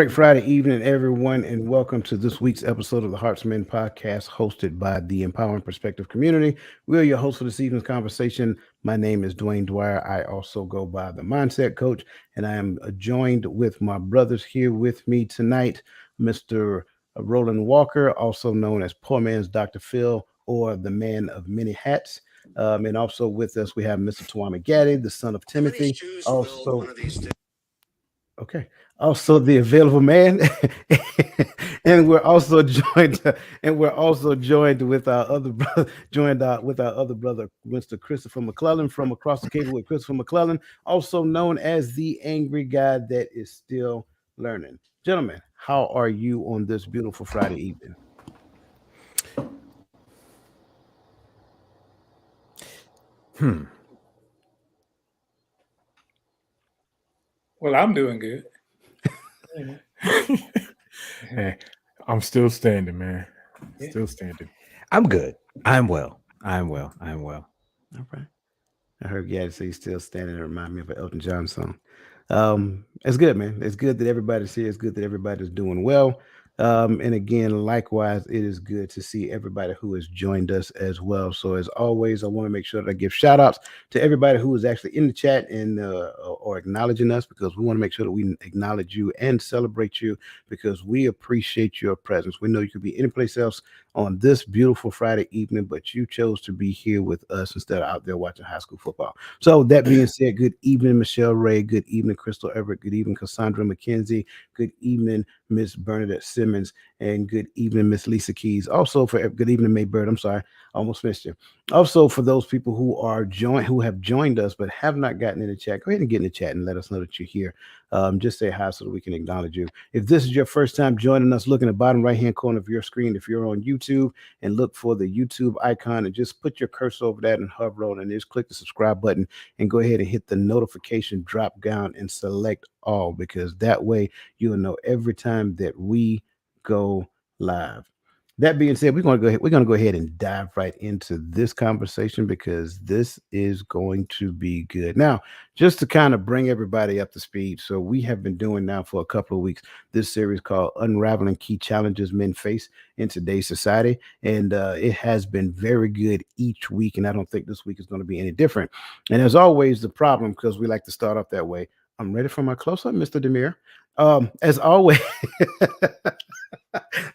Great Friday evening, everyone, and welcome to this week's episode of the Hearts Men podcast, hosted by the Empowering Perspective community. We are your hosts for this evening's conversation. My name is Dwayne Dwyer. I also go by the Mindset Coach, and I am joined with my brothers here with me tonight, Mr. Roland Walker, also known as Poor Man's Dr. Phil, or the Man of Many Hats. And also with us, we have Mr. Tuami Gaddy, the son of Timothy. Also, okay. Also the available man, and we're also joined, with our other brother, with our other brother, Mr. Christopher McClellan from across the cable with Christopher McClellan, also known as the angry guy that is still learning. Gentlemen, how are you on this beautiful Friday evening? Hmm. Well, I'm doing good. Hey, I'm still standing, man. Yeah. Still standing. I'm good. I'm well. I'm well. I'm well. All right. I heard Gaddy say he's still standing. It remind me of an Elton John song. It's good, man. It's good that everybody's here. It's good that everybody's doing well. And again, likewise, it is good to see everybody who has joined us as well. So as always, I want to make sure that I give shout outs to everybody who is actually in the chat and or acknowledging us, because we want to make sure that we acknowledge you and celebrate you, because we appreciate your presence. We know you could be anyplace else on this beautiful Friday evening, but you chose to be here with us instead of out there watching high school football. So that being said, good evening, Michelle Ray. Good evening, Crystal Everett. Good evening, Cassandra McKenzie. Good evening, Miss Bernadette Simmons, and good evening, Miss Lisa Keys. Also, for good evening, May Bird. I'm sorry, I almost missed you. Also, for those people who have joined us but have not gotten in the chat, go ahead and get in the chat and let us know that you're here. Just say hi so that we can acknowledge you. If this is your first time joining us, look in the bottom right hand corner of your screen. If you're on YouTube, and look for the YouTube icon and just put your cursor over that and hover on, and just click the subscribe button and go ahead and hit the notification drop down and select all, because that way you'll know every time that we go live. That being said, we're going to go ahead and dive right into this conversation, because this is going to be good. Now, just to kind of bring everybody up to speed, so we have been doing now for a couple of weeks this series called Unraveling Key Challenges Men Face in Today's Society, and it has been very good each week, and I don't think this week is going to be any different. And as always, the problem, because we like to start off that way, I'm ready for my close-up, Mr. Demir. As always,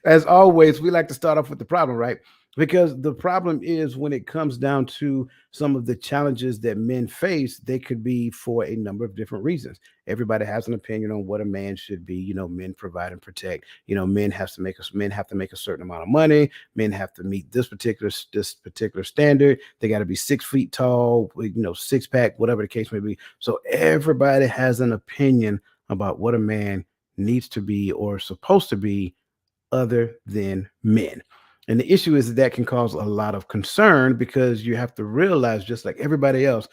as always, we like to start off with the problem, right? Because the problem is, when it comes down to some of the challenges that men face, they could be for a number of different reasons. Everybody has an opinion on what a man should be. Men provide and protect. Men have to make a certain amount of money. Men have to meet this particular standard. They got to be 6 feet tall, six pack, whatever the case may be. So everybody has an opinion about what a man needs to be or supposed to be, other than men. And the issue is that can cause a lot of concern, because you have to realize, just like everybody else,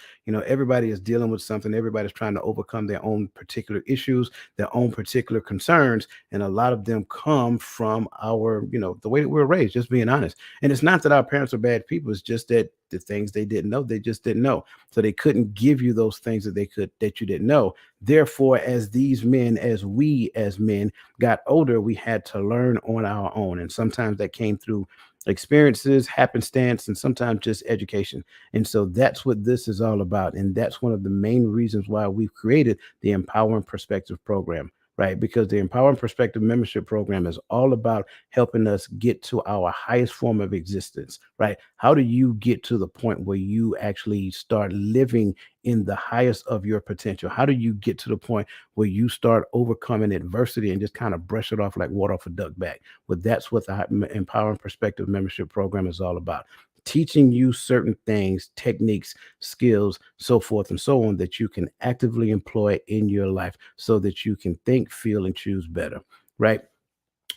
everybody is dealing with something. Everybody's trying to overcome their own particular issues, their own particular concerns. And a lot of them come from the way that we were raised, just being honest. And it's not that our parents are bad people. It's just that the things they didn't know, they just didn't know. So they couldn't give you those things that you didn't know. Therefore, as we as men got older, we had to learn on our own. And sometimes that came through experiences, happenstance, and sometimes just education. And so that's what this is all about. And that's one of the main reasons why we've created the Empowering Perspective program, right? Because the Empowering Perspective membership program is all about helping us get to our highest form of existence, right? How do you get to the point where you actually start living in the highest of your potential? How do you get to the point where you start overcoming adversity and just kind of brush it off like water off a duck back? Well, that's what the Empowering Perspective membership program is all about. Teaching you certain things, techniques, skills, so forth and so on, that you can actively employ in your life so that you can think, feel, and choose better, right?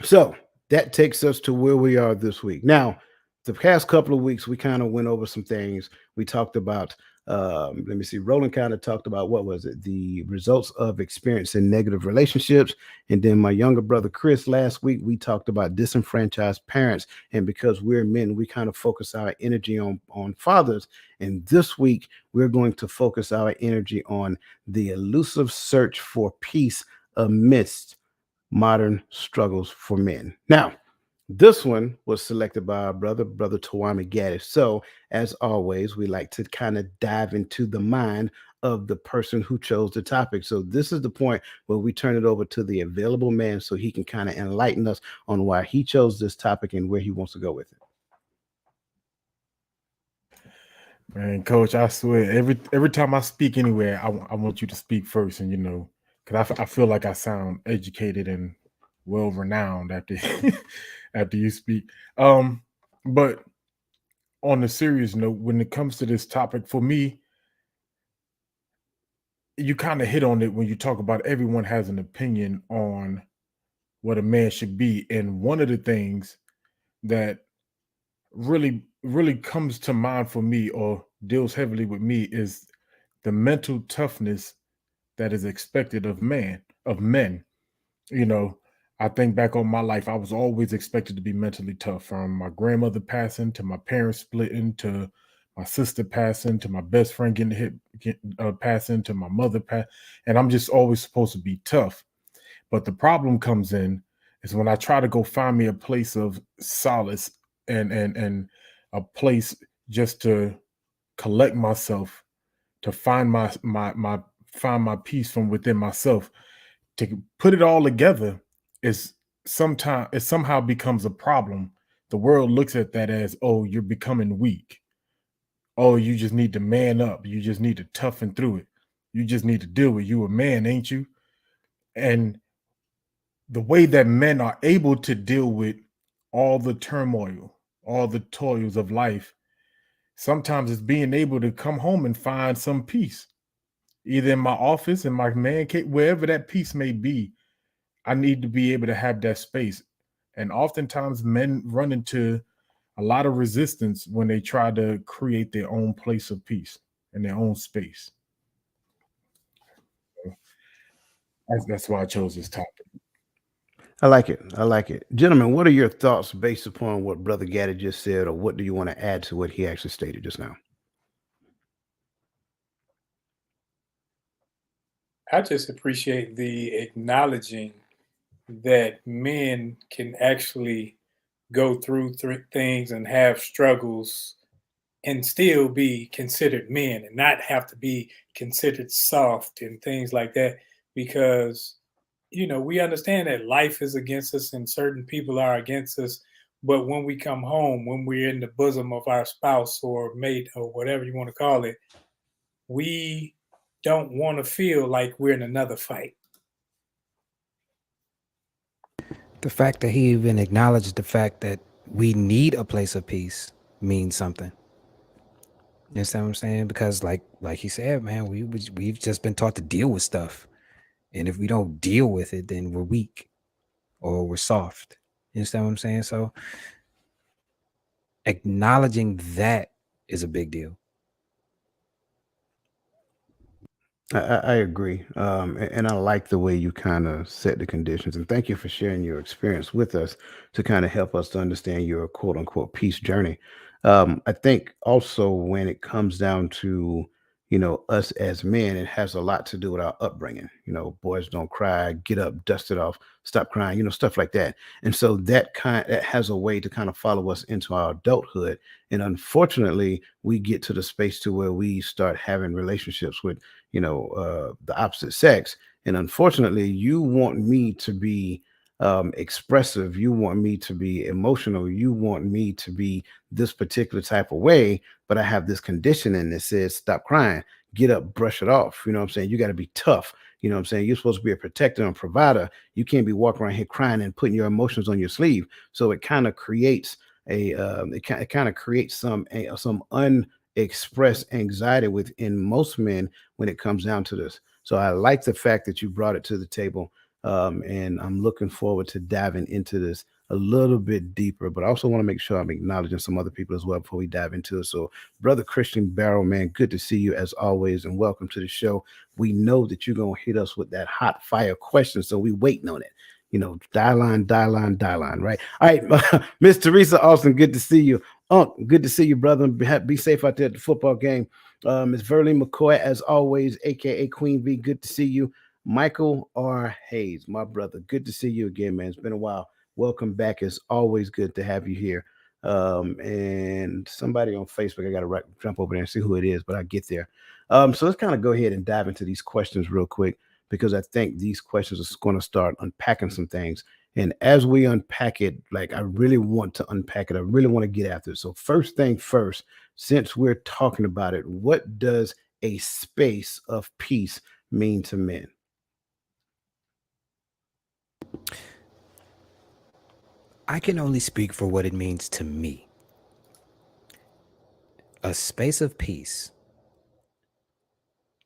So that takes us to where we are this week. Now, the past couple of weeks, we kind of went over some things. We talked about, let me see, Roland kind of talked about, what was it? The results of experiencing negative relationships. And then my younger brother, Chris, last week, we talked about disenfranchised parents. And because we're men, we kind of focus our energy on fathers. And this week, we're going to focus our energy on the elusive search for peace amidst modern struggles for men. Now, this one was selected by our brother Tawami Gaddis. So, as always, we like to kind of dive into the mind of the person who chose the topic. So, this is the point where we turn it over to the available man so he can kind of enlighten us on why he chose this topic and where he wants to go with it. Man, Coach, I swear, every time I speak anywhere, I want you to speak first, and because I feel like I sound educated and well renowned after after you speak. But on a serious note, when it comes to this topic, for me, you kind of hit on it when you talk about everyone has an opinion on what a man should be, and one of the things that really comes to mind for me or deals heavily with me is the mental toughness that is expected of men. You know, I think back on my life, I was always expected to be mentally tough, from my grandmother passing to my parents splitting to my sister passing to my best friend passing to my mother and I'm just always supposed to be tough. But the problem comes in is when I try to go find me a place of solace and a place just to collect myself, to find my find my peace from within myself, to put it all together is sometimes it somehow becomes a problem. The world looks at that as, oh, you're becoming weak. Oh, you just need to man up. You just need to toughen through it. You just need to deal with you a man, ain't you? And the way that men are able to deal with all the turmoil, all the toils of life, sometimes it's being able to come home and find some peace, either in my office, in my man cave, wherever that peace may be. I need to be able to have that space. And oftentimes men run into a lot of resistance when they try to create their own place of peace and their own space. That's why I chose this topic. I like it. I like it. Gentlemen, what are your thoughts based upon what Brother Gaddy just said, or what do you want to add to what he actually stated just now? I just appreciate the acknowledging that men can actually go through things and have struggles and still be considered men and not have to be considered soft and things like that, because we understand that life is against us and certain people are against us, but when we come home, when we're in the bosom of our spouse or mate or whatever you want to call it, we don't want to feel like we're in another fight. The fact that he even acknowledged the fact that we need a place of peace means something. You understand what I'm saying? Because like he said, man, we've just been taught to deal with stuff. And if we don't deal with it, then we're weak or we're soft. You understand what I'm saying? So acknowledging that is a big deal. I agree. And I like the way you kind of set the conditions. And thank you for sharing your experience with us to kind of help us to understand your quote unquote peace journey. I think also when it comes down to, us as men, it has a lot to do with our upbringing. Boys don't cry, get up, dust it off, stop crying, stuff like that. And so that has a way to kind of follow us into our adulthood. And unfortunately, we get to the space to where we start having relationships with the opposite sex. And unfortunately, you want me to be expressive, you want me to be emotional, you want me to be this particular type of way, but I have this conditioning that says stop crying, get up, brush it off. You know what I'm saying? You got to be tough. You know what I'm saying? You're supposed to be a protector and provider. You can't be walking around here crying and putting your emotions on your sleeve. So it kind of creates it kind of creates some unexpressed anxiety within most men when it comes down to this. So I like the fact that you brought it to the table, and I'm looking forward to diving into this a little bit deeper. But I also want to make sure I'm acknowledging some other people as well before we dive into it. So, Brother Christian Barrow, man, good to see you as always, and welcome to the show. We know that you're gonna hit us with that hot fire question, so we waiting on it. Dial line, dial line, dial line, right? All right, Miss Teresa Austin, good to see you. Good to see you, brother. Be safe out there at the football game. Miss Verlene McCoy, as always, aka Queen V, good to see you. Michael R. Hayes, my brother. Good to see you again, man. It's been a while. Welcome back. It's always good to have you here. And somebody on Facebook, I got to jump over there and see who it is, but I get there. So let's kind of go ahead and dive into these questions real quick because I think these questions are going to start unpacking some things. And as we unpack it, like I really want to unpack it, I really want to get after it. So, first thing first, since we're talking about it, what does a space of peace mean to men? I can only speak for what it means to me. A space of peace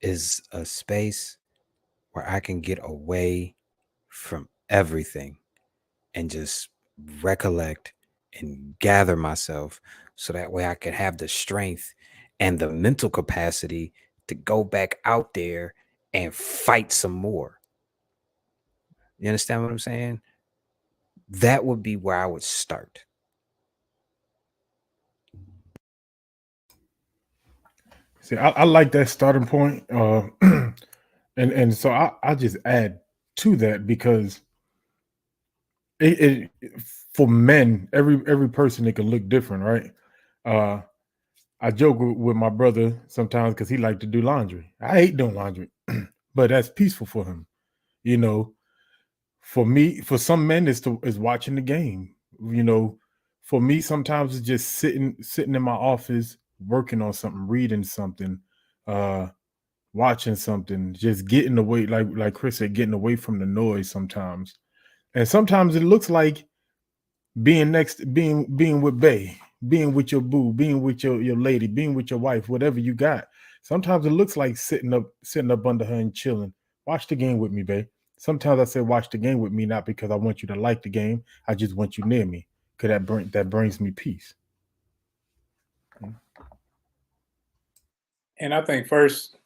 is a space where I can get away from everything and just recollect and gather myself so that way I can have the strength and the mental capacity to go back out there and fight some more. You understand what I'm saying? That would be where I would start. See, I like that starting point. And so I just add to that because it for men, every person it can look different, right? Uh I joke with my brother sometimes because he like to do laundry. I hate doing laundry, but that's peaceful for him. You know, for me, for some men, is watching the game. You know, for me, sometimes it's just sitting in my office, working on something, reading something, uh, watching something, just getting away, like Chris said, getting away from the noise sometimes. And sometimes it looks like being with Bay, being with your boo, being with your lady, being with your wife, whatever you got. Sometimes it looks like sitting up under her and chilling. Watch the game with me, Bay. Sometimes I say watch the game with me, not because I want you to like the game. I just want you near me. Cause that brings me peace. And I think first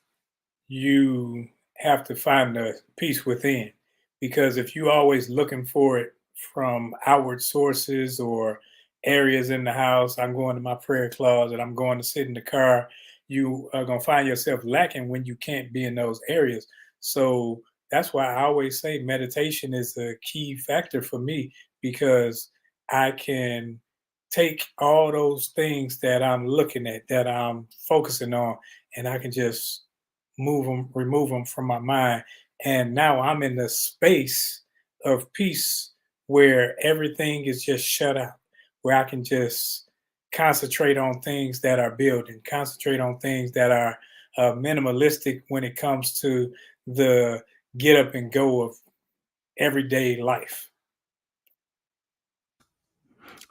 you have to find the peace within, because if you always looking for it from outward sources or areas in the house, I'm going to my prayer closet, I'm going to sit in the car, you are going to find yourself lacking when you can't be in those areas. So that's why I always say meditation is a key factor for me, because I can take all those things that I'm looking at, that I'm focusing on, and I can just remove them from my mind. And now I'm in the space of peace where everything is just shut out, where I can just concentrate on things that are building, concentrate on things that are minimalistic when it comes to the get up and go of everyday life.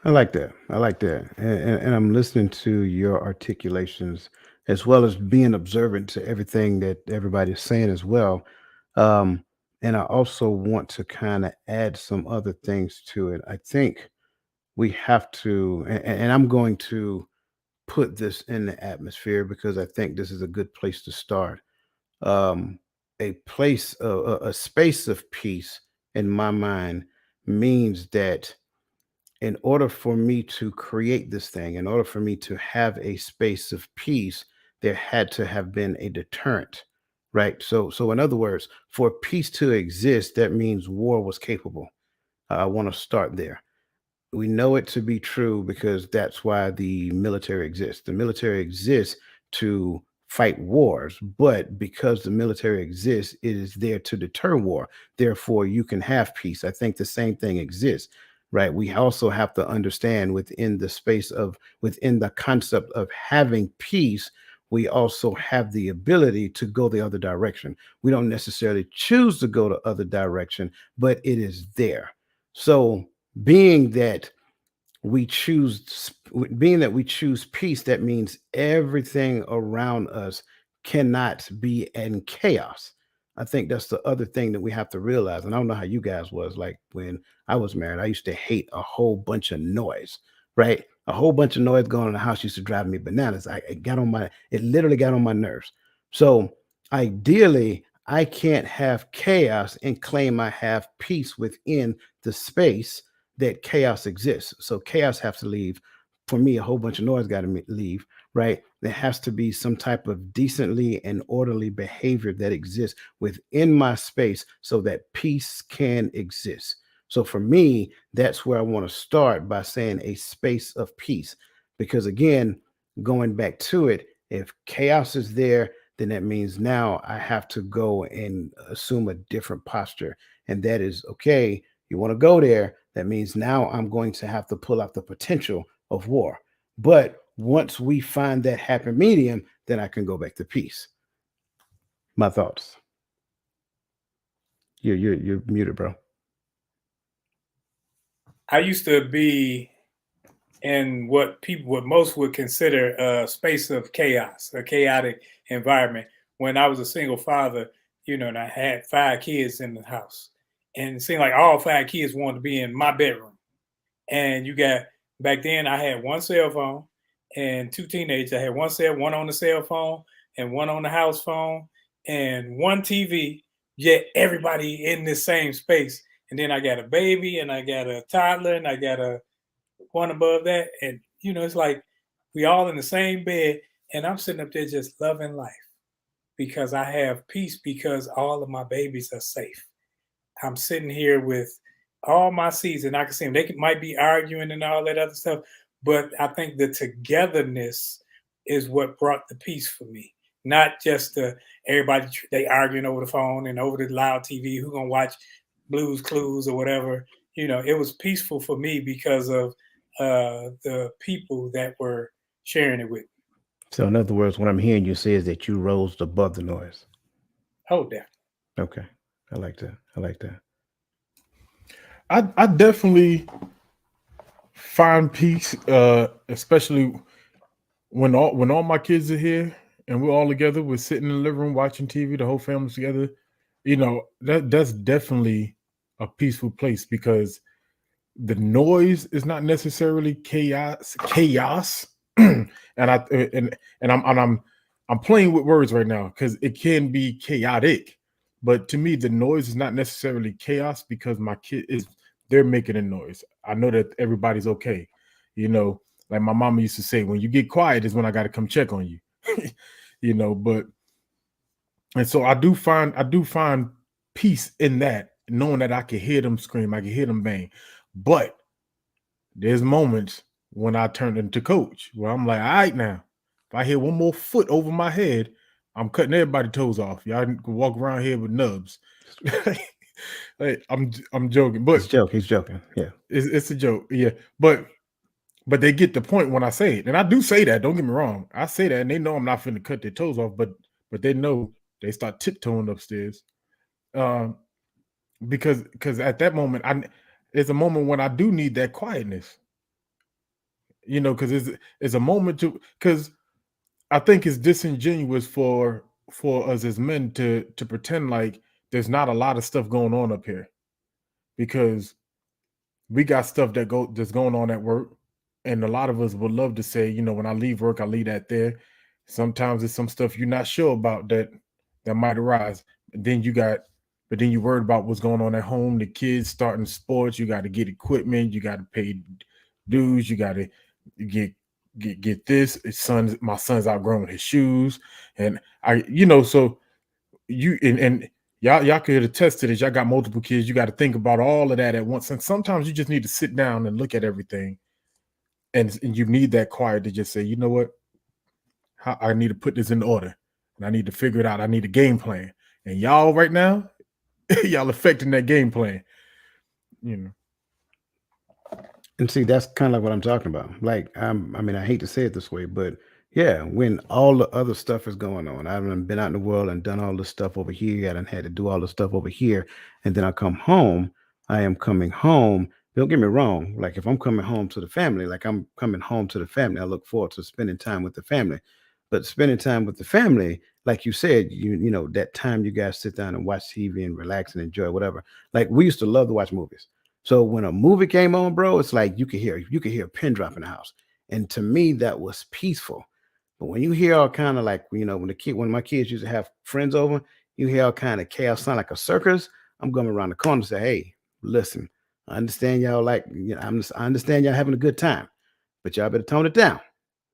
I like that. I like that. And I'm listening to your articulations as well as being observant to everything that everybody's saying as well. Um, and I also want to kind of add some other things to it. I think we have to, and I'm going to put this in the atmosphere because I think this is a good place to start. A place, a space of peace in my mind means that in order for me to create this thing, in order for me to have a space of peace, there had to have been a deterrent, right? So in other words, for peace to exist, that means war was capable. I want to start there. We know it to be true because that's why the military exists. The military exists to fight wars, but because the military exists, it is there to deter war. Therefore, you can have peace. I think the same thing exists, right? We also have to understand within the space of, within the concept of having peace, we also have the ability to go the other direction. We don't necessarily choose to go the other direction, but it is there. So, being that being that we choose peace, that means everything around us cannot be in chaos. I think that's the other thing that we have to realize. And I don't know how you guys was like when I was married. I used to hate a whole bunch of noise, right? A whole bunch of noise going on in the house used to drive me bananas. It literally got on my nerves. So ideally, I can't have chaos and claim I have peace within the space that chaos exists. So chaos has to leave. For me, a whole bunch of noise got to leave, right? There has to be some type of decently and orderly behavior that exists within my space so that peace can exist. So for me, that's where I want to start by saying a space of peace. Because again, going back to it, if chaos is there, then that means now I have to go and assume a different posture. And that is okay. You want to go there. That means now I'm going to have to pull out the potential of war. But once we find that happy medium, then I can go back to peace. My thoughts. You're muted, bro. I used to be in what most would consider a space of chaos, a chaotic environment. When I was a single father, and I had 5 kids in the house, and it seemed like all 5 kids wanted to be in my bedroom. And back then I had 1 cell phone and 2 teenagers. I had one on the cell phone and one on the house phone and 1 TV, yet everybody in this same space. And then I got a baby and I got a toddler and I got a one above that. And it's like we all in the same bed and I'm sitting up there just loving life because I have peace because all of my babies are safe. I'm sitting here with all my seeds, and I can see them. Might be arguing and all that other stuff, but I think the togetherness is what brought the peace for me. Not just everybody they arguing over the phone and over the loud TV. Who gonna watch Blues Clues or whatever? It was peaceful for me because of the people that were sharing it with me. So in other words, what I'm hearing you say is that you rose above the noise. Oh, definitely. Okay. I like that. I like that. I definitely find peace, especially when all my kids are here and we're all together. We're sitting in the living room watching TV. The whole family's together. That's definitely a peaceful place because the noise is not necessarily chaos. and I'm playing with words right now because it can be chaotic. But to me, the noise is not necessarily chaos because my kid they're making a noise. I know that everybody's okay. Like my mama used to say, when you get quiet is when I got to come check on you. But and so I do find peace in that, knowing that I can hear them scream, I can hear them bang. But there's moments when I turn into coach where I'm like, all right, now, if I hear one more foot over my head, I'm cutting everybody's toes off. Y'all can walk around here with nubs. Hey, I'm joking, but He's joking. Yeah, it's a joke. Yeah, but they get the point when I say it, and I do say that. Don't get me wrong, I say that, and they know I'm not finna cut their toes off, but they know they start tiptoeing upstairs, because at that moment, there's a moment when I do need that quietness, because it's a moment because I think it's disingenuous for us as men to pretend like there's not a lot of stuff going on up here, because we got stuff that's going on at work, and a lot of us would love to say, when I leave work, I leave that there. Sometimes it's some stuff you're not sure about that might arise. And then you worried about what's going on at home, the kids starting sports, you got to get equipment, you got to pay dues, you got to get this. My son's outgrowing his shoes, and so you and y'all could attest to this. Y'all got multiple kids. You got to think about all of that at once. And sometimes you just need to sit down and look at everything. And you need that quiet to just say, you know what? I need to put this in order. And I need to figure it out. I need a game plan. And y'all right now, y'all affecting that game plan. And see, that's kind of like what I'm talking about. Like, I mean, I hate to say it this way, but yeah, when all the other stuff is going on, I've been out in the world and done all this stuff over here. I done had to do all the stuff over here. And then I come home. I am coming home. Don't get me wrong. Like, if I'm coming home to the family, like I'm coming home to the family, I look forward to spending time with the family. But spending time with the family, like you said, that time you guys sit down and watch TV and relax and enjoy whatever. Like, we used to love to watch movies. So when a movie came on, bro, it's like you could hear a pin drop in the house. And to me, that was peaceful. But when you hear all kind of like, when my kids used to have friends over, you hear all kind of chaos sound like a circus. I'm going around the corner and say, hey, listen, I understand y'all I understand y'all having a good time, but y'all better tone it down.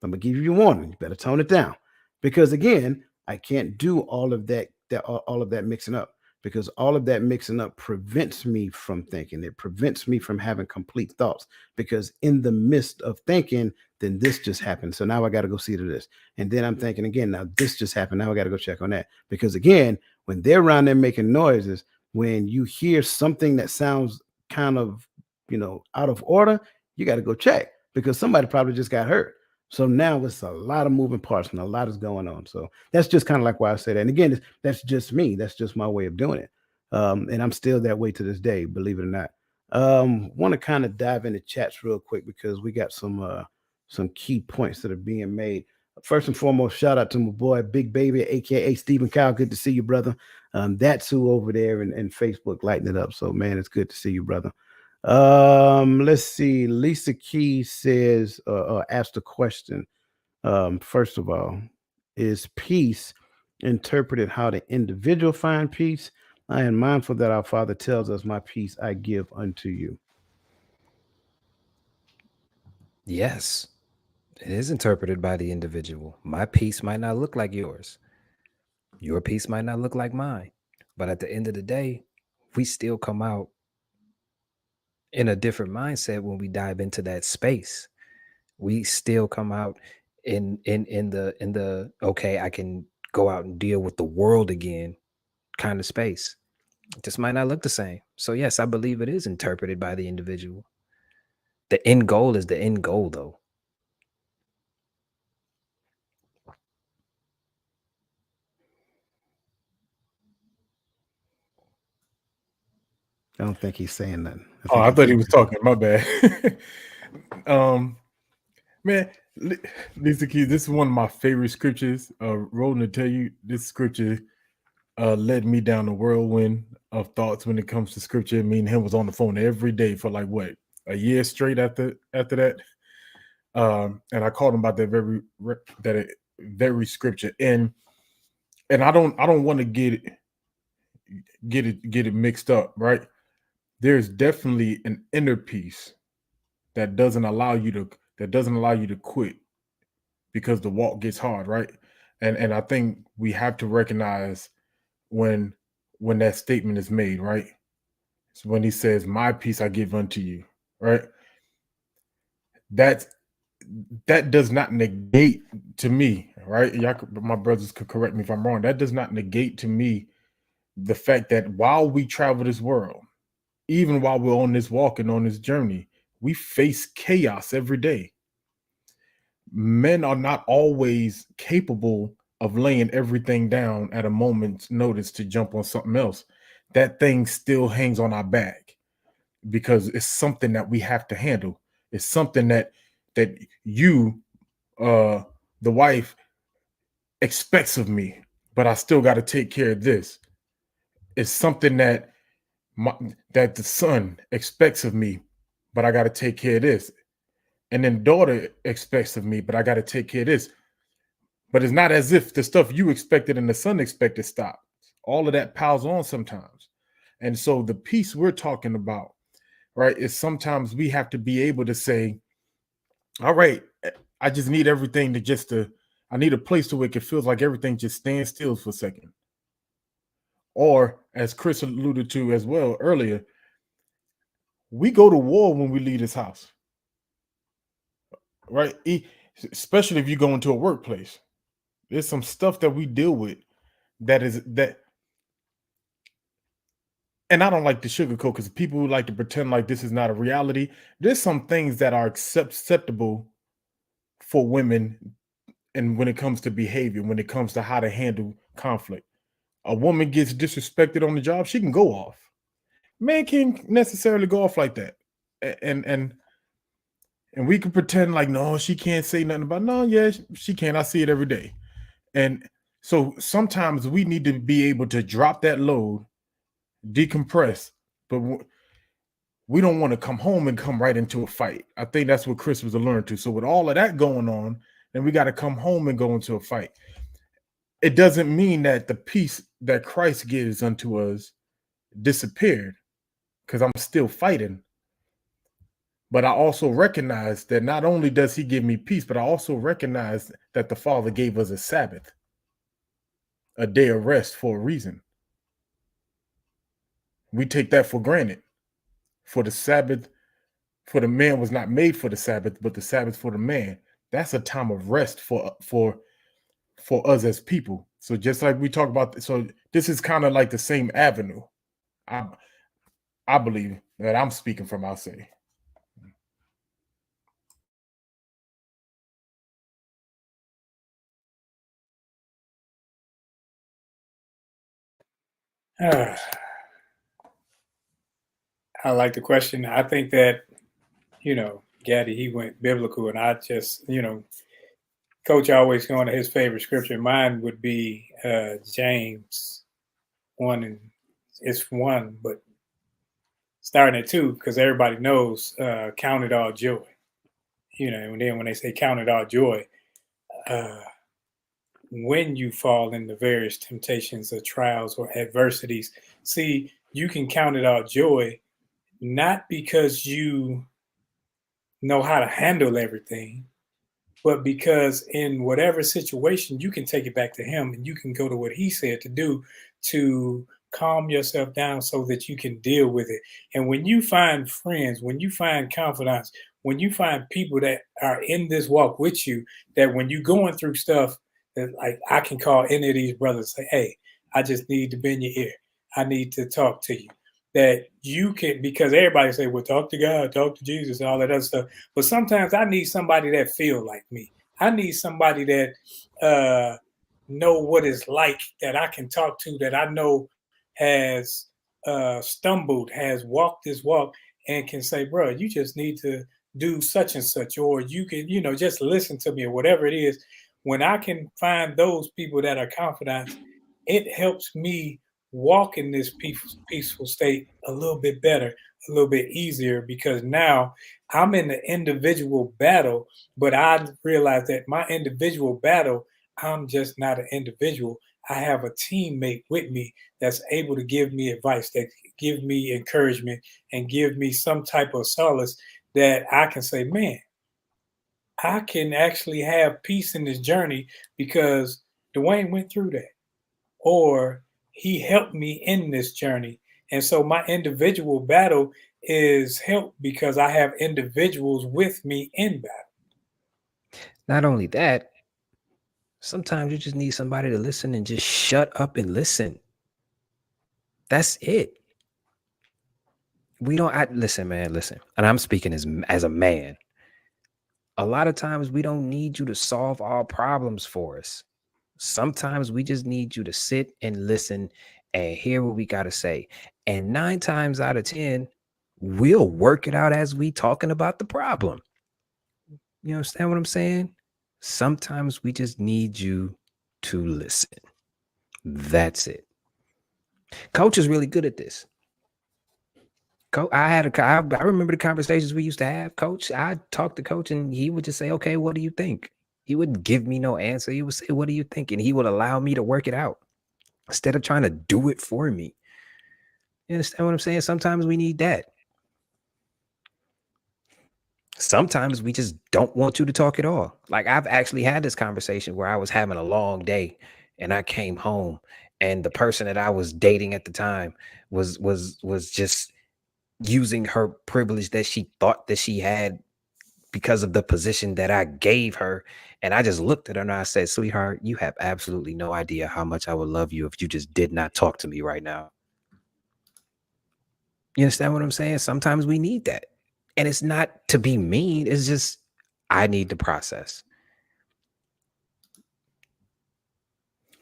I'm gonna give you a warning. You better tone it down, because again, I can't do all of that mixing up, because all of that mixing up prevents me from thinking. It prevents me from having complete thoughts, because in the midst of thinking, then this just happened. So now I got to go see to this, and then I'm thinking again. Now this just happened. Now I got to go check on that, because again, when they're around there making noises, when you hear something that sounds kind of out of order, you got to go check, because somebody probably just got hurt. So now it's a lot of moving parts and a lot is going on. So that's just kind of like why I say that. And again, that's just me. That's just my way of doing it. And I'm still that way to this day, believe it or not. Want to kind of dive into chats real quick, because we got some key points that are being made. First and foremost, shout out to my boy Big Baby, aka Stephen Kyle. Good to see you, brother. That's who over there in Facebook lighting it up. So man, it's good to see you, brother. Let's see. Lisa Key says, asked a question. First of all, is peace interpreted how the individual find peace? I am mindful that our Father tells us, "My peace I give unto you." Yes, it is interpreted by the individual. My peace might not look like yours. Your peace might not look like mine. But at the end of the day, we still come out in a different mindset when we dive into that space. We still come out in the okay, I can go out and deal with the world again kind of space. This might not look the same. So yes, I believe it is interpreted by the individual. The end goal is the end goal, though. I don't think he's saying nothing. Oh, I thought he was talking. My bad. Man, Lisa Keys, this is one of my favorite scriptures. Rolling to tell you, this scripture led me down a whirlwind of thoughts when it comes to scripture. Me and him was on the phone every day for like what, a year straight after that. And I called him about that very scripture. And I don't want to get it mixed up, right? There's definitely an inner peace that doesn't allow you to quit because the walk gets hard, right? And I think we have to recognize when that statement is made, right? So when he says, "My peace I give unto you," right? That does not negate to me, right? My brothers could correct me if I'm wrong. That does not negate to me the fact that while we travel this world, even while we're on this walk and on this journey, we face chaos every day. Men are not always capable of laying everything down at a moment's notice to jump on something else. That thing still hangs on our back because it's something that we have to handle. It's something that you, the wife, expects of me, but I still got to take care of this. It's something that that the son expects of me, but I got to take care of this. And then daughter expects of me, but I got to take care of this. But it's not as if the stuff you expected and the son expected stops. All of that piles on sometimes. And so the peace we're talking about, right, is sometimes we have to be able to say, all right, I just need everything I need a place to where it feels like everything just stands still for a second. Or as Chris alluded to as well earlier, we go to war when we leave this house, right? Especially if you go into a workplace. There's some stuff that we deal with that, and I don't like to sugarcoat because people who like to pretend like this is not a reality. There's some things that are acceptable for women, and when it comes to behavior, when it comes to how to handle conflict. A woman gets disrespected on the job, she can go off. Man can't necessarily go off like that. And we can pretend like, no, she can't say nothing about, no, yeah, she can. I see it every day. And so sometimes we need to be able to drop that load, decompress, but we don't want to come home and come right into a fight. I think that's what Chris was alluding to. So with all of that going on, then we got to come home and go into a fight. It doesn't mean that the peace that Christ gives unto us disappeared, because I'm still fighting. But I also recognize that not only does he give me peace, but I also recognize that the Father gave us a Sabbath, a day of rest for a reason. We take that for granted. For the Sabbath, for the man was not made for the Sabbath, but the Sabbath for the man. That's a time of rest for us as people. So just like we talk about, so this is kind of like the same avenue. I believe that I'm speaking from, I'll say. I like the question. I think that, Gaddy, he went biblical, and I just, Coach always going to his favorite scripture. Mine would be James 1, and it's 1, but starting at 2, because everybody knows count it all joy. And then when they say count it all joy, when you fall into various temptations or trials or adversities, see, you can count it all joy, not because you know how to handle everything, but because in whatever situation, you can take it back to him and you can go to what he said to do to calm yourself down so that you can deal with it. And when you find friends, when you find confidants, when you find people that are in this walk with you, that when you're going through stuff, that like I can call any of these brothers, say, hey, I just need to bend your ear. I need to talk to you. That you can, because everybody say, well, talk to God, talk to Jesus, and all that other stuff. But sometimes I need somebody that feel like me. I need somebody that know what it's like, that I can talk to, that I know has stumbled, has walked this walk, and can say, bro, you just need to do such and such, or you can, just listen to me, or whatever it is. When I can find those people that are confident, it helps me walk in this peaceful state a little bit better, a little bit easier, because now I'm in the individual battle, but I realize that my individual battle, I'm just not an individual. I have a teammate with me that's able to give me advice, that give me encouragement, and give me some type of solace that I can say, man, I can actually have peace in this journey because Dwayne went through that, or he helped me in this journey. And so my individual battle is helped because I have individuals with me in battle. Not only that, sometimes you just need somebody to listen and just shut up and listen. That's it. We don't listen, man, listen. And I'm speaking as a man. A lot of times we don't need you to solve all problems for us. Sometimes we just need you to sit and listen and hear what we got to say. And 9 times out of 10, we'll work it out as we talking about the problem. You understand what I'm saying? Sometimes we just need you to listen. That's it. Coach is really good at this. I remember the conversations we used to have, Coach. I talked to Coach and he would just say, okay, what do you think? He wouldn't give me no answer. He would say, what do you think? And he would allow me to work it out instead of trying to do it for me. You understand what I'm saying? Sometimes we need that. Sometimes we just don't want you to talk at all. Like I've actually had this conversation where I was having a long day and I came home and the person that I was dating at the time was just using her privilege that she thought that she had because of the position that I gave her. And I just looked at her and I said, sweetheart, you have absolutely no idea how much I would love you if you just did not talk to me right now. You understand what I'm saying? Sometimes we need that. And it's not to be mean. It's just, I need to process.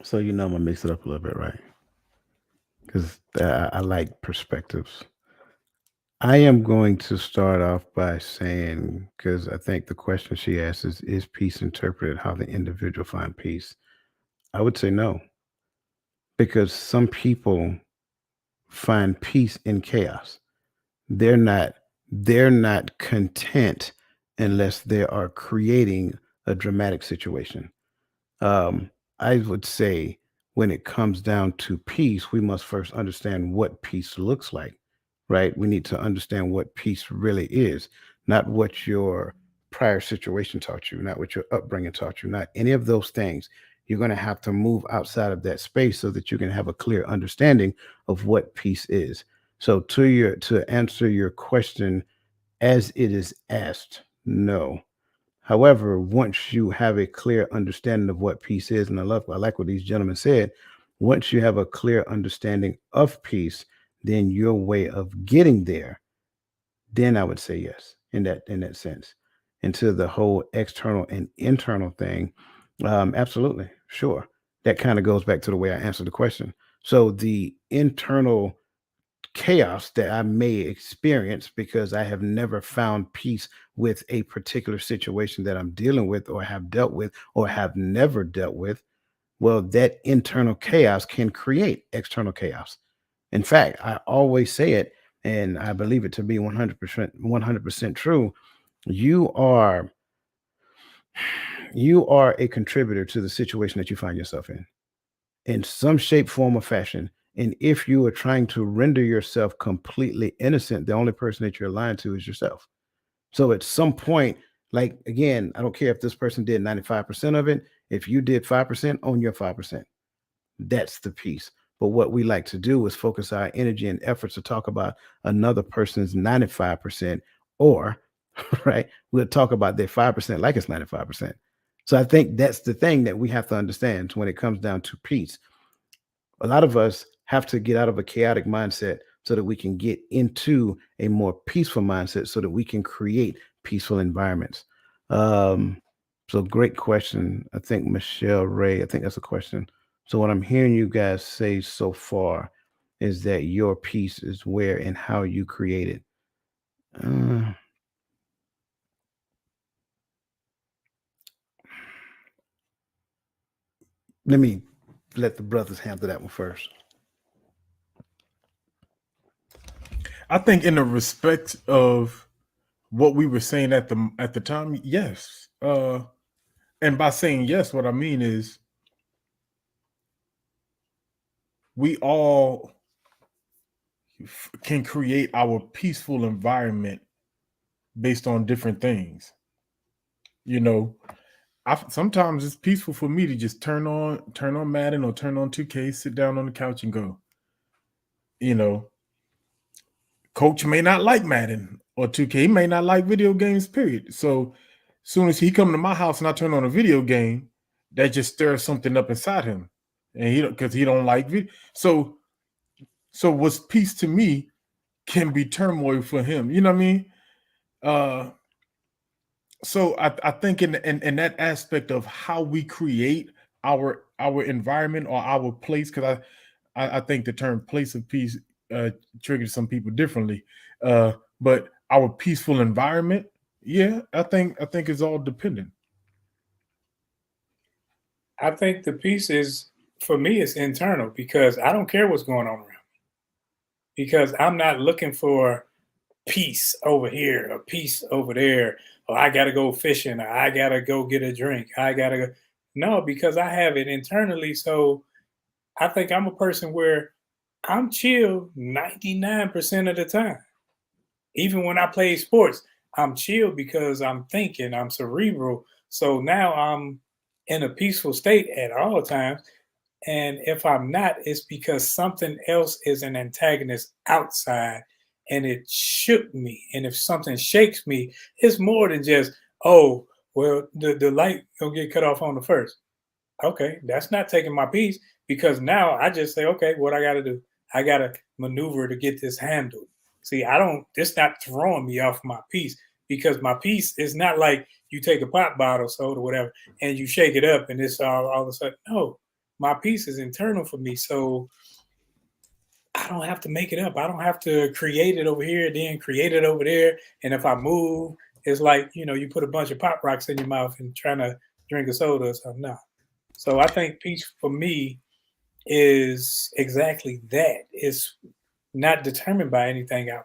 So I'm gonna mix it up a little bit, right? Because I like perspectives. I am going to start off by saying, because I think the question she asked is peace interpreted how the individual find peace? I would say no, because some people find peace in chaos. They're not they're not content unless they are creating a dramatic situation. Um, I would say when it comes down to peace, we must first understand what peace looks like, right? We need to understand what peace really is, not what your prior situation taught you, not what your upbringing taught you, not any of those things. You're going to have to move outside of that space so that you can have a clear understanding of what peace is. So to answer your question as it is asked, no. However, once you have a clear understanding of what peace is, and I like what these gentlemen said, once you have a clear understanding of peace, then your way of getting there, then I would say yes in that sense. Into the whole external and internal thing, absolutely, sure. That kind of goes back to the way I answered the question. So the internal chaos that I may experience because I have never found peace with a particular situation that I'm dealing with or have dealt with or have never dealt with, well, that internal chaos can create external chaos. In fact, I always say it, and I believe it to be 100% true. You are you are a contributor to the situation that you find yourself in some shape, form, or fashion. And if you are trying to render yourself completely innocent, the only person that you're lying to is yourself. So at some point, like again, I don't care if this person did 95% of it. If you did 5%, own your 5%. That's the piece. But what we like to do is focus our energy and efforts to talk about another person's 95%, or right, we'll talk about their 5% like it's 95%. So I think that's the thing that we have to understand when it comes down to peace. A lot of us have to get out of a chaotic mindset so that we can get into a more peaceful mindset so that we can create peaceful environments. Um, so great question. I think Michelle Ray, I think that's a question. So what I'm hearing you guys say so far is that your peace is where and how you create it. Uh, let me let the brothers handle that one first. I think in the respect of what we were saying at the time, yes. And by saying yes, what I mean is we all can create our peaceful environment based on different things. You know, sometimes it's peaceful for me to just turn on Madden or turn on 2K, sit down on the couch and go. You know, coach may not like Madden or 2K, he may not like video games, period. So soon as he come to my house and I turn on a video game, that just stirs something up inside him. And he because he don't like video. So what's peace to me can be turmoil for him. You know what I mean? So I think in that aspect of how we create our environment or our place, because I think the term place of peace triggers some people differently. But our peaceful environment, yeah, I think it's all dependent. I think the piece is, for me, it's internal because I don't care what's going on around me because I'm not looking for peace over here or peace over there, or I gotta go fishing, or I gotta go get a drink. I gotta go. No, because I have it internally. So I think I'm a person where I'm chill 99% of the time. Even when I play sports, I'm chill because I'm thinking, I'm cerebral. So now I'm in a peaceful state at all times. And if I'm not, it's because something else is an antagonist outside and it shook me. And if something shakes me, it's more than just, oh, well, the light gonna get cut off on the first. Okay, that's not taking my peace because now I just say, okay, what I gotta do? I gotta maneuver to get this handled. See, I don't, it's not throwing me off my peace because my peace is not like you take a pop bottle, soda, whatever, and you shake it up and it's all of a sudden, no, my peace is internal for me. So I don't have to make it up. I don't have to create it over here, then create it over there. And if I move, it's like, you put a bunch of pop rocks in your mouth and trying to drink a soda or something. No. So I think peace for me is exactly that. It's not determined by anything out.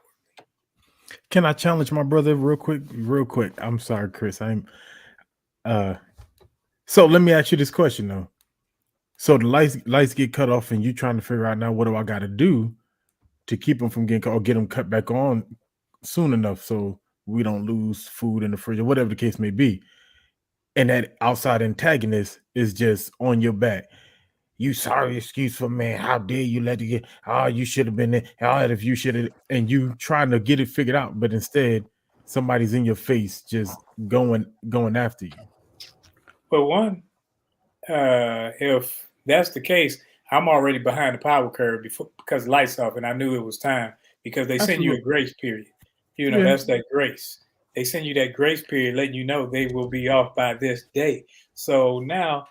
Can I challenge my brother real quick? Real quick. I'm sorry, Chris. So let me ask you this question though. So the lights get cut off and you trying to figure out now what do I gotta do? to keep them from getting cut or get them cut back on soon enough so we don't lose food in the fridge or whatever the case may be. And that outside antagonist is just on your back. You sorry excuse for man. How dare you let it get? Oh, you should have been there. Oh, if you should have, and you trying to get it figured out, but instead somebody's in your face just going after you. But one, if that's the case, I'm already behind the power curve because lights off, and I knew it was time because they send you a grace period. You know, that's that grace. They send you that grace period, letting you know they will be off by this day. So now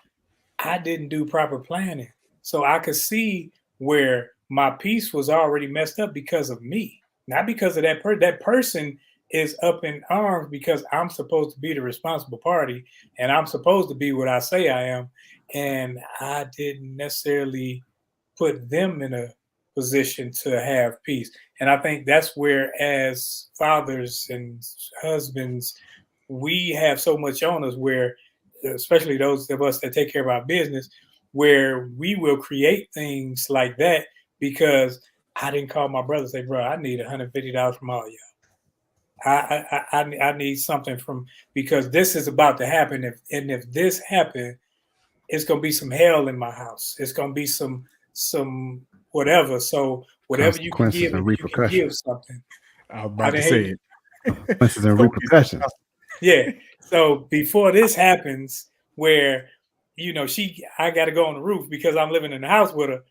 I didn't do proper planning. So I could see where my peace was already messed up because of me, not because of that person. That person is up in arms because I'm supposed to be the responsible party and I'm supposed to be what I say I am. And I didn't necessarily put them in a position to have peace. And I think that's where, as fathers and husbands, we have so much on us where, especially those of us that take care of our business, where we will create things like that because I didn't call my brother and say, bro, I need $150 from all y'all. I need something from, because this is about to happen. If this happened, it's gonna be some hell in my house. It's gonna be some whatever. So whatever you can give, if you can give something. I was about to say it. Consequences and repercussions. Yeah. So before this happens, where I got to go on the roof because I'm living in the house with her.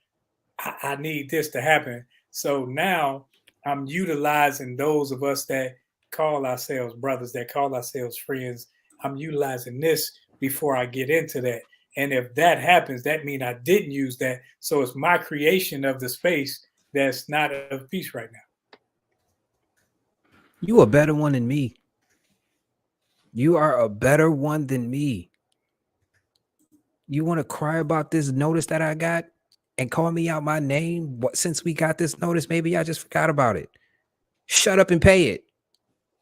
I need this to happen. So now I'm utilizing those of us that call ourselves brothers, that call ourselves friends. I'm utilizing this before I get into that. And if that happens, that means I didn't use that. So it's my creation of the space that's not of peace right now. You a better one than me. You are a better one than me. You want to cry about this notice that I got and call me out my name? Since we got this notice, maybe I just forgot about it. Shut up and pay it.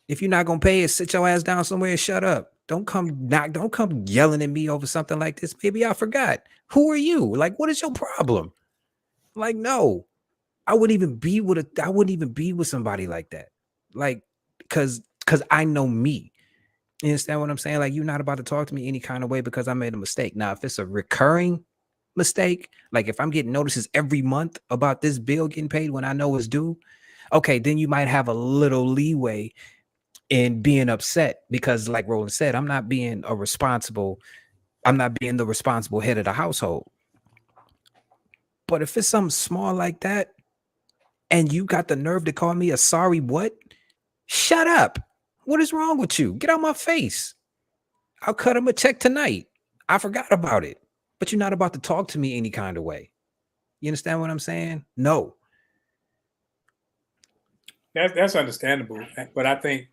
If you're not gonna pay it, sit your ass down somewhere and shut up. Don't come yelling at me over something like this. Maybe I forgot. Who are you? Like, what is your problem? Like, no, I wouldn't even be with somebody like that. Like, because I know me. You understand what I'm saying? Like, you're not about to talk to me any kind of way because I made a mistake. Now, if it's a recurring mistake, like if I'm getting notices every month about this bill getting paid when I know it's due, okay, then you might have a little leeway in being upset because, like Roland said, I'm not being the responsible head of the household. But if it's something small like that, and you got the nerve to call me a sorry what? Shut up. What is wrong with you? Get out my face. I'll cut him a check tonight. I forgot about it. But you're not about to talk to me any kind of way. You understand what I'm saying? No. That's understandable. But I think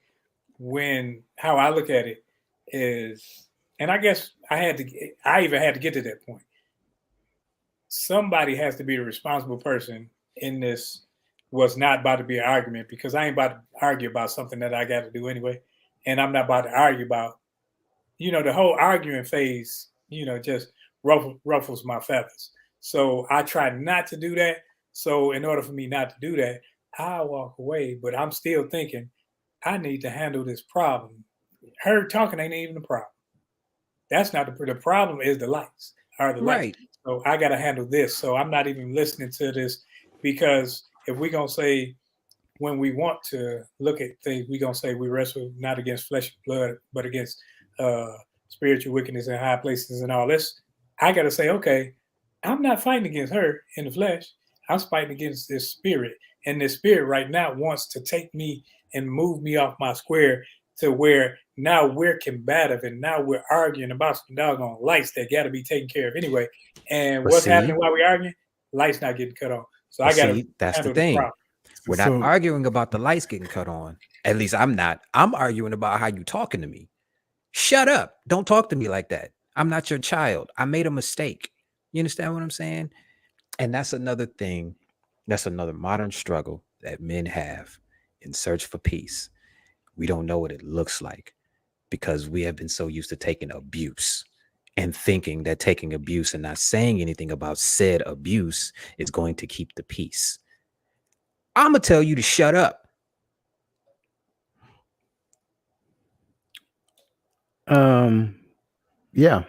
how I look at it is, and I guess I even had to get to that point. Somebody has to be the responsible person in this. Was not about to be an argument because I ain't about to argue about something that I got to do anyway. And I'm not about to argue about, the whole arguing phase, just ruffles my feathers. So I try not to do that. So in order for me not to do that, I walk away, but I'm still thinking I need to handle this problem. Her talking ain't even the problem. That's not the problem is the lights or the lights. So I got to handle this. So I'm not even listening to this because if we're going to say when we want to look at things, we're going to say we wrestle not against flesh and blood, but against spiritual wickedness in high places and all this. I got to say, okay, I'm not fighting against her in the flesh. I'm fighting against this spirit. And this spirit right now wants to take me and move me off my square to where now we're combative and now we're arguing about some doggone lights that got to be taken care of anyway. And what's happening while we're arguing? Lights not getting cut on. So I got to. That's the thing. We're not arguing about the lights getting cut on. At least I'm not. I'm arguing about how you talking to me. Shut up. Don't talk to me like that. I'm not your child. I made a mistake. You understand what I'm saying? And that's another thing. That's another modern struggle that men have in search for peace. We don't know what it looks like because we have been so used to taking abuse and thinking that taking abuse and not saying anything about said abuse is going to keep the peace. I'm gonna tell you to shut up. Yeah.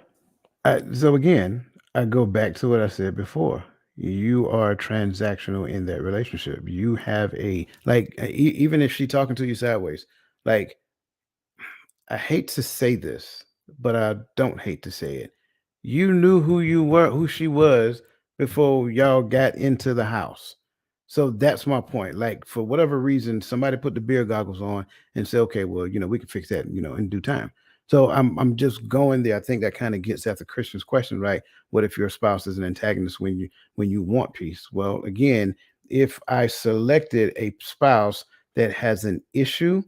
So again, I go back to what I said before. You are transactional in that relationship. You have a like even if she talking to you sideways, like I hate to say this, but I don't hate to say it. You knew who you were, who she was before y'all got into the house. So that's my point. Like for whatever reason, somebody put the beer goggles on and say, okay, well, we can fix that, in due time. So I'm just going there. I think that kind of gets at the Christian's question, right? What if your spouse is an antagonist when you want peace? Well, again, if I selected a spouse that has an issue,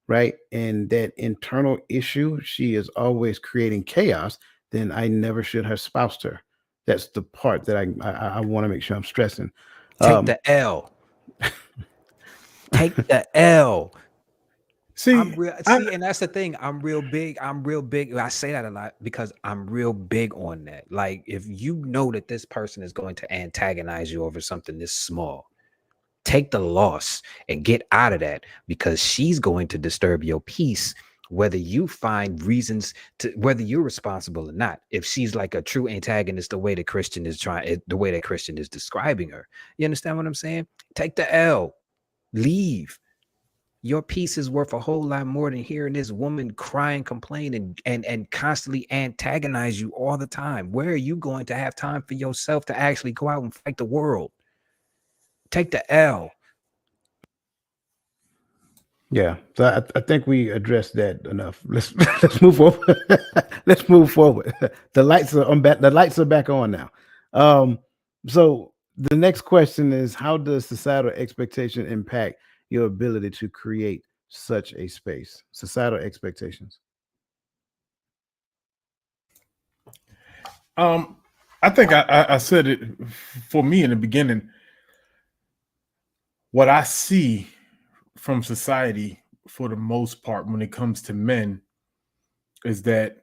right? And that internal issue, she is always creating chaos, then I never should have spoused her. That's the part that I want to make sure I'm stressing. Take Um, the L. Take the L. I'm See, real I see, and that's the thing. I'm real big. I'm real big. I say that a lot because I'm real big on that. Like, if you know that this person is going to antagonize you over something this small, take the loss and get out of that because she's going to disturb your peace, whether you find reasons to whether you're responsible or not. If she's like a true antagonist, the way that Christian is describing her. You understand what I'm saying? Take the L, leave. Your peace is worth a whole lot more than hearing this woman crying, complain, and constantly antagonize you all the time. Where are you going to have time for yourself to actually go out and fight the world? Take the L. yeah, so I think we addressed that enough. Let's let's move forward. Let's move forward. The lights are on back. The lights are back on now. Um, so the next question is: how does societal expectation impact your ability to create such a space? Societal expectations. um I think I said it for me in the beginning. What I see from society for the most part when it comes to men is that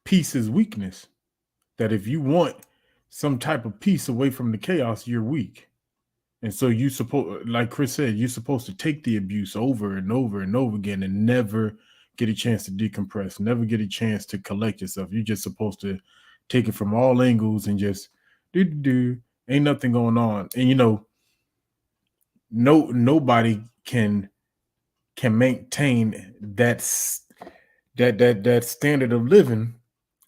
peace is weakness. That if you want some type of peace away from the chaos, you're weak. And so you suppose, like Chris said, you're supposed to take the abuse over and over and over again and never get a chance to decompress, never get a chance to collect yourself. You're just supposed to take it from all angles and just do. Ain't nothing going on. And nobody can maintain that standard of living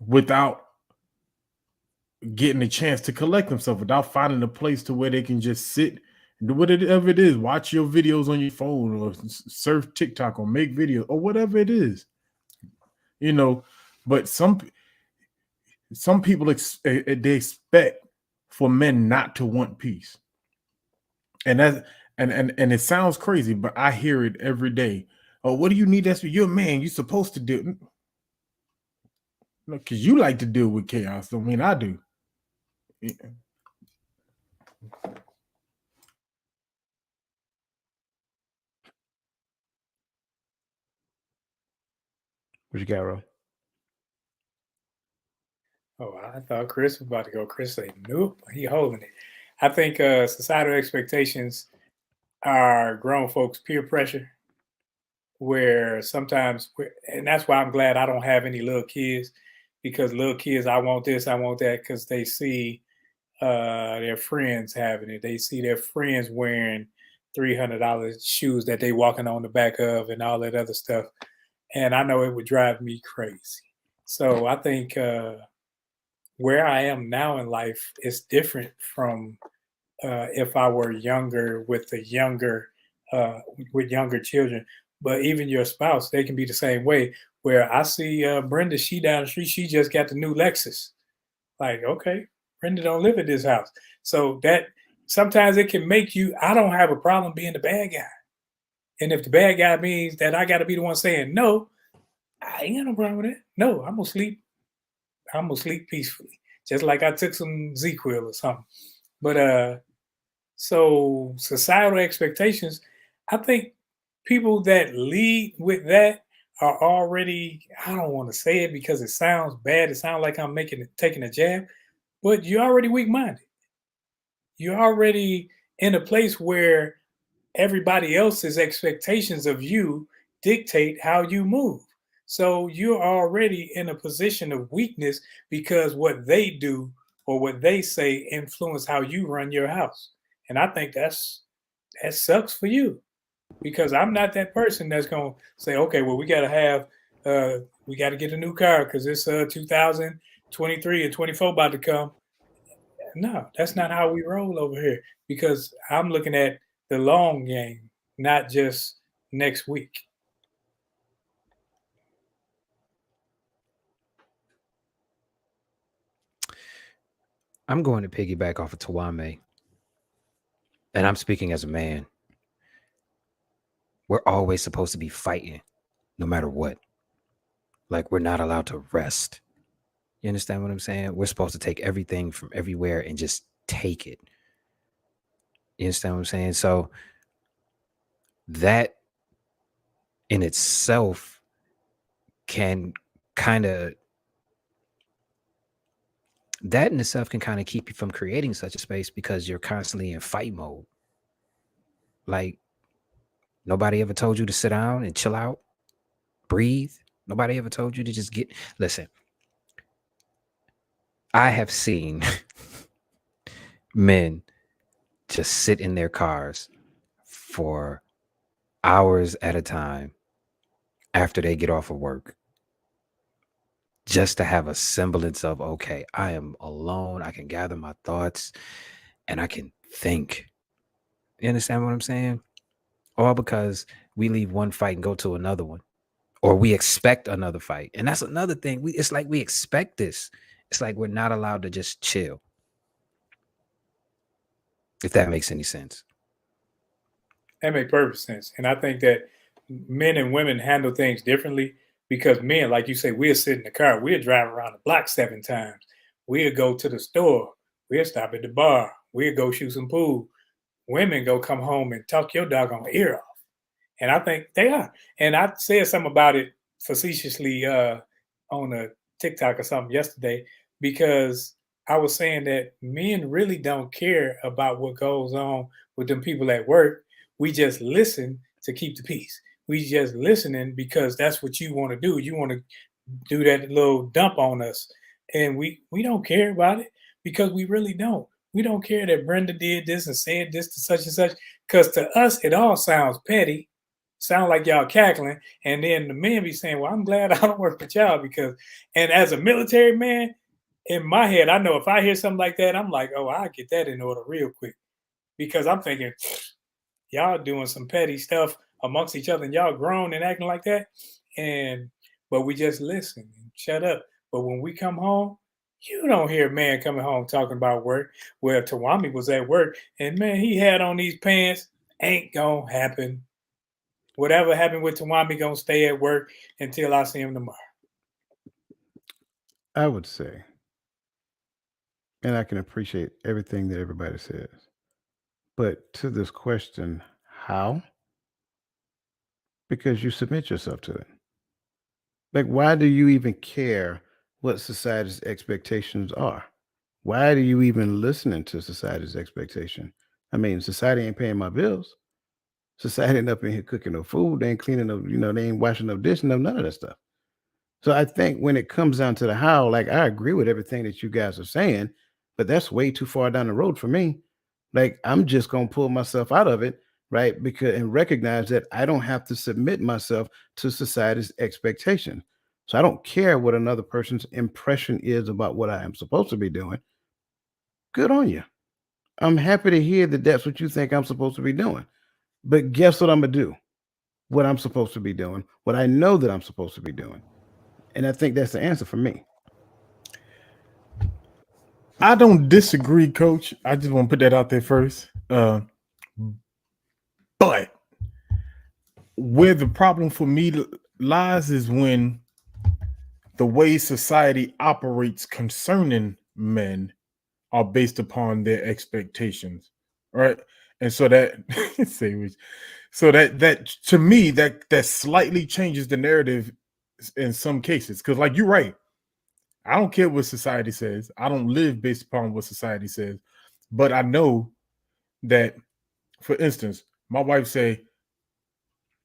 without getting a chance to collect themselves, without finding a place to where they can just sit and do whatever it is, watch your videos on your phone or surf TikTok or make videos or whatever it is, you know. But some people they expect for men not to want peace, and that and it sounds crazy, but I hear it every day. Oh, what do you need? That's what you're a man. You're supposed to do. Because you like to deal with chaos. Don't mean I do. What you got, Ro? Oh, I thought Chris was about to go. Chris said, nope, he holding it. I think societal expectations are grown folks' peer pressure, where sometimes, and that's why I'm glad I don't have any little kids, because little kids, I want this, I want that, because they see their friends having it. They see their friends wearing $300 shoes that they walking on the back of and all that other stuff. And I know it would drive me crazy. So I think where I am now in life is different from if I were younger uh, with younger children. But even your spouse, they can be the same way. Where I see Brenda, she down the street, she just got the new Lexus. Like, okay, Brenda don't live at this house. So that sometimes it can make you. I don't have a problem being the bad guy, and if the bad guy means that I got to be the one saying no, I ain't got no problem with that. No, I'm gonna sleep. I'm gonna sleep peacefully, just like I took some ZQL or something. But so societal expectations, I think people that lead with that are already. I don't want to say it because it sounds bad. It sounds like I'm taking a jab, but you're already weak minded. you're already in a place where everybody else's expectations of you dictate how you move. So you're already in a position of weakness because what they do or what they say influence how you run your house. And I think that sucks for you because I'm not that person that's gonna say, okay, well, we got to get a new car because it's 2023 and 24 about to come. No, that's not how we roll over here because I'm looking at the long game, not just next week. I'm going to piggyback off of Tawame, and I'm speaking as a man. We're always supposed to be fighting, no matter what. Like, we're not allowed to rest. You understand what I'm saying? We're supposed to take everything from everywhere and just take it. You understand what I'm saying? So that in itself can kind of keep you from creating such a space because you're constantly in fight mode. Like, nobody ever told you to sit down and chill out, breathe. Nobody ever told you to just listen. I have seen men just sit in their cars for hours at a time after they get off of work just to have a semblance of, okay, I am alone. I can gather my thoughts and I can think. You understand what I'm saying? All because we leave one fight and go to another one, or we expect another fight. And that's another thing. It's like we expect this. It's like we're not allowed to just chill. If that makes any sense. That makes perfect sense. And I think that men and women handle things differently because men, like you say, we'll sit in the car, we'll drive around the block 7 times. We'll go to the store, we'll stop at the bar, we'll go shoot some pool. Women go come home and talk your doggone ear off. And I think they are. And I said something about it facetiously on a TikTok or something yesterday because I was saying that men really don't care about what goes on with them people at work. We just listen to keep the peace. We just listening because that's what you want to do. You want to do that little dump on us. And we don't care about it because we really don't. We don't care that Brenda did this and said this to such and such. Because to us, it all sounds petty. Sound like y'all cackling. And then the men be saying, well, I'm glad I don't work with y'all because, and as a military man, in my head, I know if I hear something like that, I'm like, oh, I'll get that in order real quick. Because I'm thinking, y'all doing some petty stuff amongst each other and y'all grown and acting like that. But we just listen and shut up. But when we come home, you don't hear a man coming home talking about work. Well, Tawami was at work and man, he had on these pants. Ain't gonna happen. Whatever happened with Tawami gonna stay at work until I see him tomorrow. I would say, and I can appreciate everything that everybody says, but to this question, how? Because you submit yourself to it. Like, why do you even care what society's expectations are? Why do you even listening to society's expectation? I mean, society ain't paying my bills. Society ain't up in here cooking no food. They ain't cleaning up, they ain't washing no dishes, none of that stuff. So I think when it comes down to the how, like I agree with everything that you guys are saying, but that's way too far down the road for me. Like I'm just gonna pull myself out of it, right? Because and recognize that I don't have to submit myself to society's expectation. So I don't care what another person's impression is about what I am supposed to be doing. Good on you. I'm happy to hear that that's what you think I'm supposed to be doing. But guess what I'm gonna do? What I'm supposed to be doing, what I know that I'm supposed to be doing. And I think that's the answer for me. I don't disagree, Coach. I just want to put that out there first. But where the problem for me lies is when the way society operates concerning men are based upon their expectations, right? And so that so that to me that slightly changes the narrative in some cases. Because like you're right, I don't care what society says. I don't live based upon what society says. But I know that, for instance, my wife say,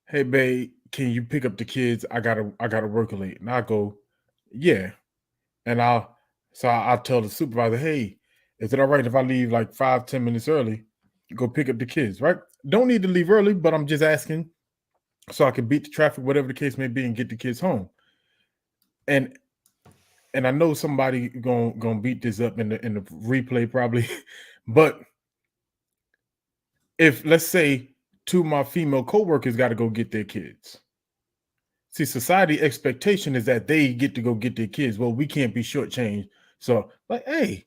"Hey, babe, can you pick up the kids? I gotta work late." And I go, "Yeah." And I'll tell the supervisor, "Hey, is it all right if I leave like 5-10 minutes early? Go pick up the kids, right? Don't need to leave early, but I'm just asking so I can beat the traffic, whatever the case may be, and get the kids home." And I know somebody gonna beat this up in the replay probably, but if, let's say, two of my female coworkers got to go get their kids. See, society expectation is that they get to go get their kids. Well, we can't be shortchanged. So, like, hey,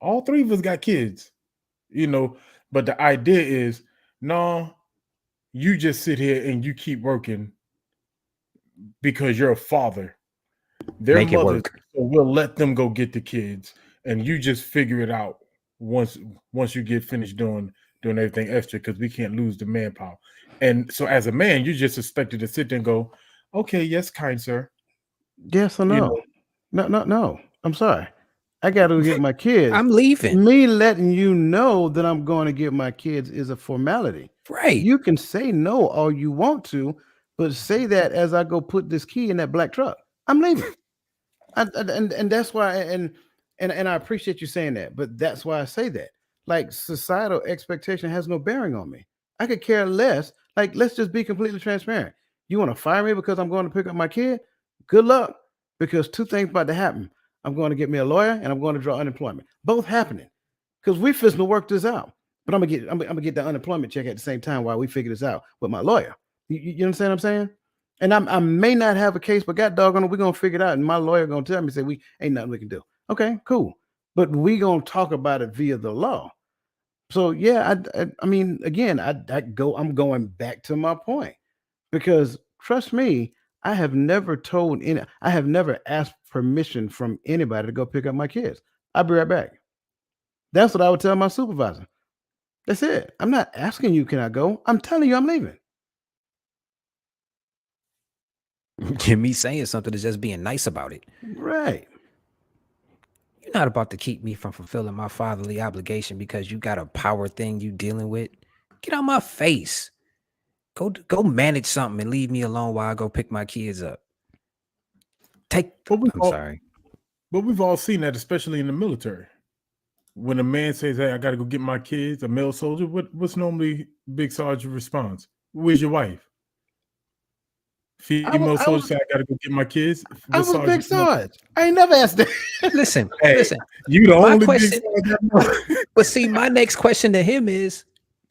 all three of us got kids, But the idea is, no, you just sit here and you keep working because you're a father. Their Make it mothers, work. so we'll let them go get the kids, and you just figure it out once you get finished doing everything extra, because we can't lose the manpower. And so, as a man, you're just expected to sit there and go, "Okay, yes, kind sir." Yes or You no? No. I'm sorry. I got to get my kids. I'm leaving. Me letting you know that I'm going to get my kids is a formality. Right. You can say no all you want to, but say that as I go put this key in that black truck. I'm leaving. And that's why, and I appreciate you saying that, but that's why I say that. Like, societal expectation has no bearing on me. I could care less. Like, let's just be completely transparent. You want to fire me because I'm going to pick up my kid? Good luck, because two things about to happen. I'm going to get me a lawyer and I'm going to draw unemployment. Both happening, because we fixing to work this out. But I'm gonna get the unemployment check at the same time while we figure this out with my lawyer. You understand what I'm saying? And I may not have a case, but God doggone it, we're gonna figure it out. And my lawyer gonna tell me, say, we ain't nothing we can do. Okay, cool. But we gonna talk about it via the law. So yeah, I mean, again, I'm going back to my point, because trust me, I have never asked permission from anybody to go pick up my kids. I'll be right back. That's what I would tell my supervisor. That's it. I'm not asking you, can I go? I'm telling you, I'm leaving. Me saying something is just being nice about it. Right. You're not about to keep me from fulfilling my fatherly obligation because you got a power thing you dealing with. Get out my face. Go manage something and leave me alone while I go pick my kids up. I'm sorry. But we've all seen that, especially in the military. When a man says, "Hey, I got to go get my kids," a male soldier, what's normally Big Sergeant response? "Where's your wife?" Female soldier say, "I got to go get my kids." I was Big Sarge. I ain't never asked that. Listen, Hey, listen. You the My only question, Big Sergeant. but see, my next question to him is,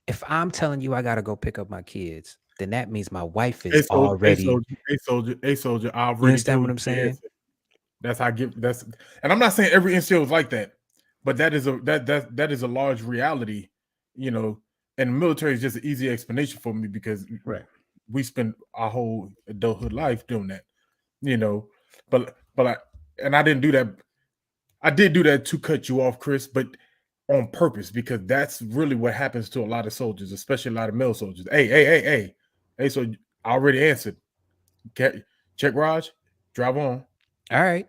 if I'm telling you I gotta go pick up my kids, then that means my wife is already. A soldier. I You already understand told what you I'm the saying? answer. That's how I get. And I'm not saying every NCO is like that, but that is a large reality, And the military is just an easy explanation for me, because Right. we spend our whole adulthood life doing that, But I didn't do that. I did do that to cut you off, Chris, but on purpose, because that's really what happens to a lot of soldiers, especially a lot of male soldiers. Hey. So I already answered. Check Raj. Drive on. All right.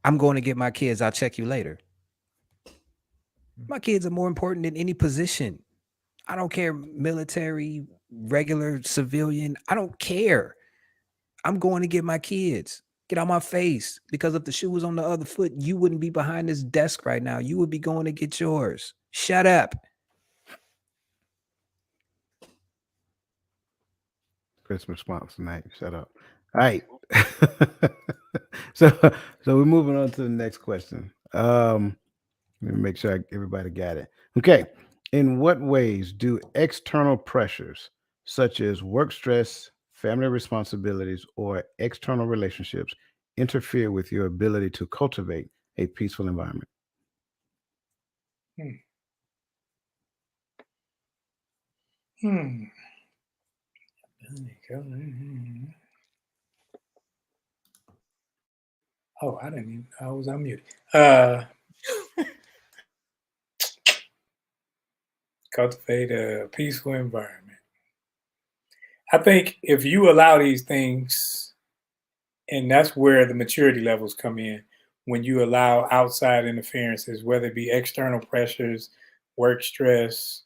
I'm going to get my kids. I'll check you later. My kids are more important than any position. I don't care, military, regular, civilian. I don't care. I'm going to get my kids. Get out my face. Because if the shoe was on the other foot, you wouldn't be behind this desk right now. You would be going to get yours. Shut up. Christmas response tonight. Shut up. All right. so we're moving on to the next question. Let me make sure everybody got it. Okay. In what ways do external pressures, such as work stress, family responsibilities, or external relationships, interfere with your ability to cultivate a peaceful environment? Oh, I didn't even, I was unmuted. Cultivate a peaceful environment. I think if you allow these things, and that's where the maturity levels come in, when you allow outside interferences, whether it be external pressures, work stress.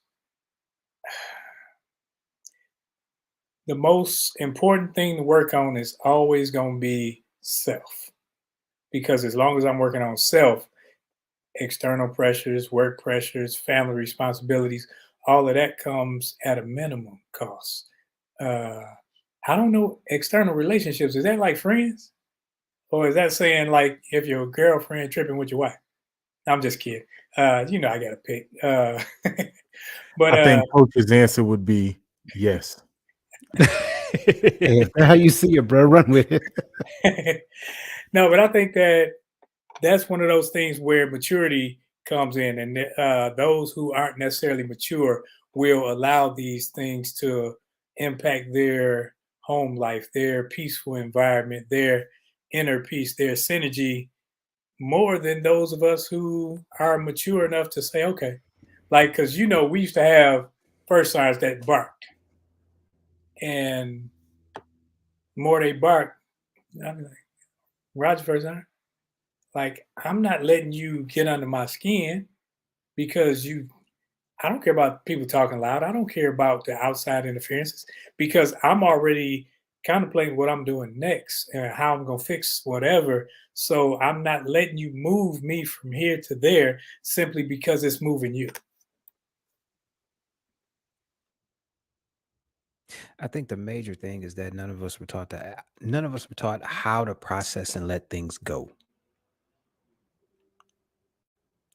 The most important thing to work on is always going to be self. Because as long as I'm working on self, external pressures, work pressures, family responsibilities, all of that comes at a minimum cost. Uh, I don't know, external relationships, is that like friends? Or is that saying like if your girlfriend tripping with your wife? I'm just kidding. I gotta pick. But I think Coach's answer would be yes. Hey, if that's how you see it, bro, run with it. no, but I think that's one of those things where maturity comes in, and those who aren't necessarily mature will allow these things to impact their home life, their peaceful environment, their inner peace, their synergy more than those of us who are mature enough to say, okay, like, because we used to have first signs that barked, and more they bark, I'm like, Roger first sign, like, I'm not letting you get under my skin because I don't care about people talking loud. I don't care about the outside interferences because I'm already contemplating what I'm doing next and how I'm going to fix whatever. So I'm not letting you move me from here to there simply because it's moving you. I think the major thing is that none of us were taught how to process and let things go.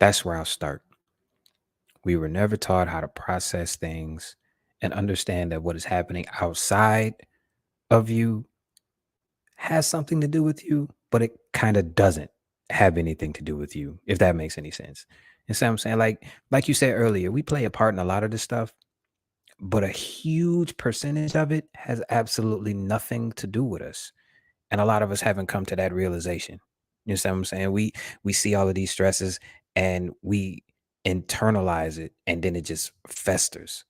That's where I'll start. We were never taught how to process things and understand that what is happening outside of you has something to do with you, but it kind of doesn't have anything to do with you, if that makes any sense. You see what I'm saying? Like you said earlier, we play a part in a lot of this stuff, but a huge percentage of it has absolutely nothing to do with us. And a lot of us haven't come to that realization. You know what I'm saying? We see all of these stresses and we internalize it, and then it just festers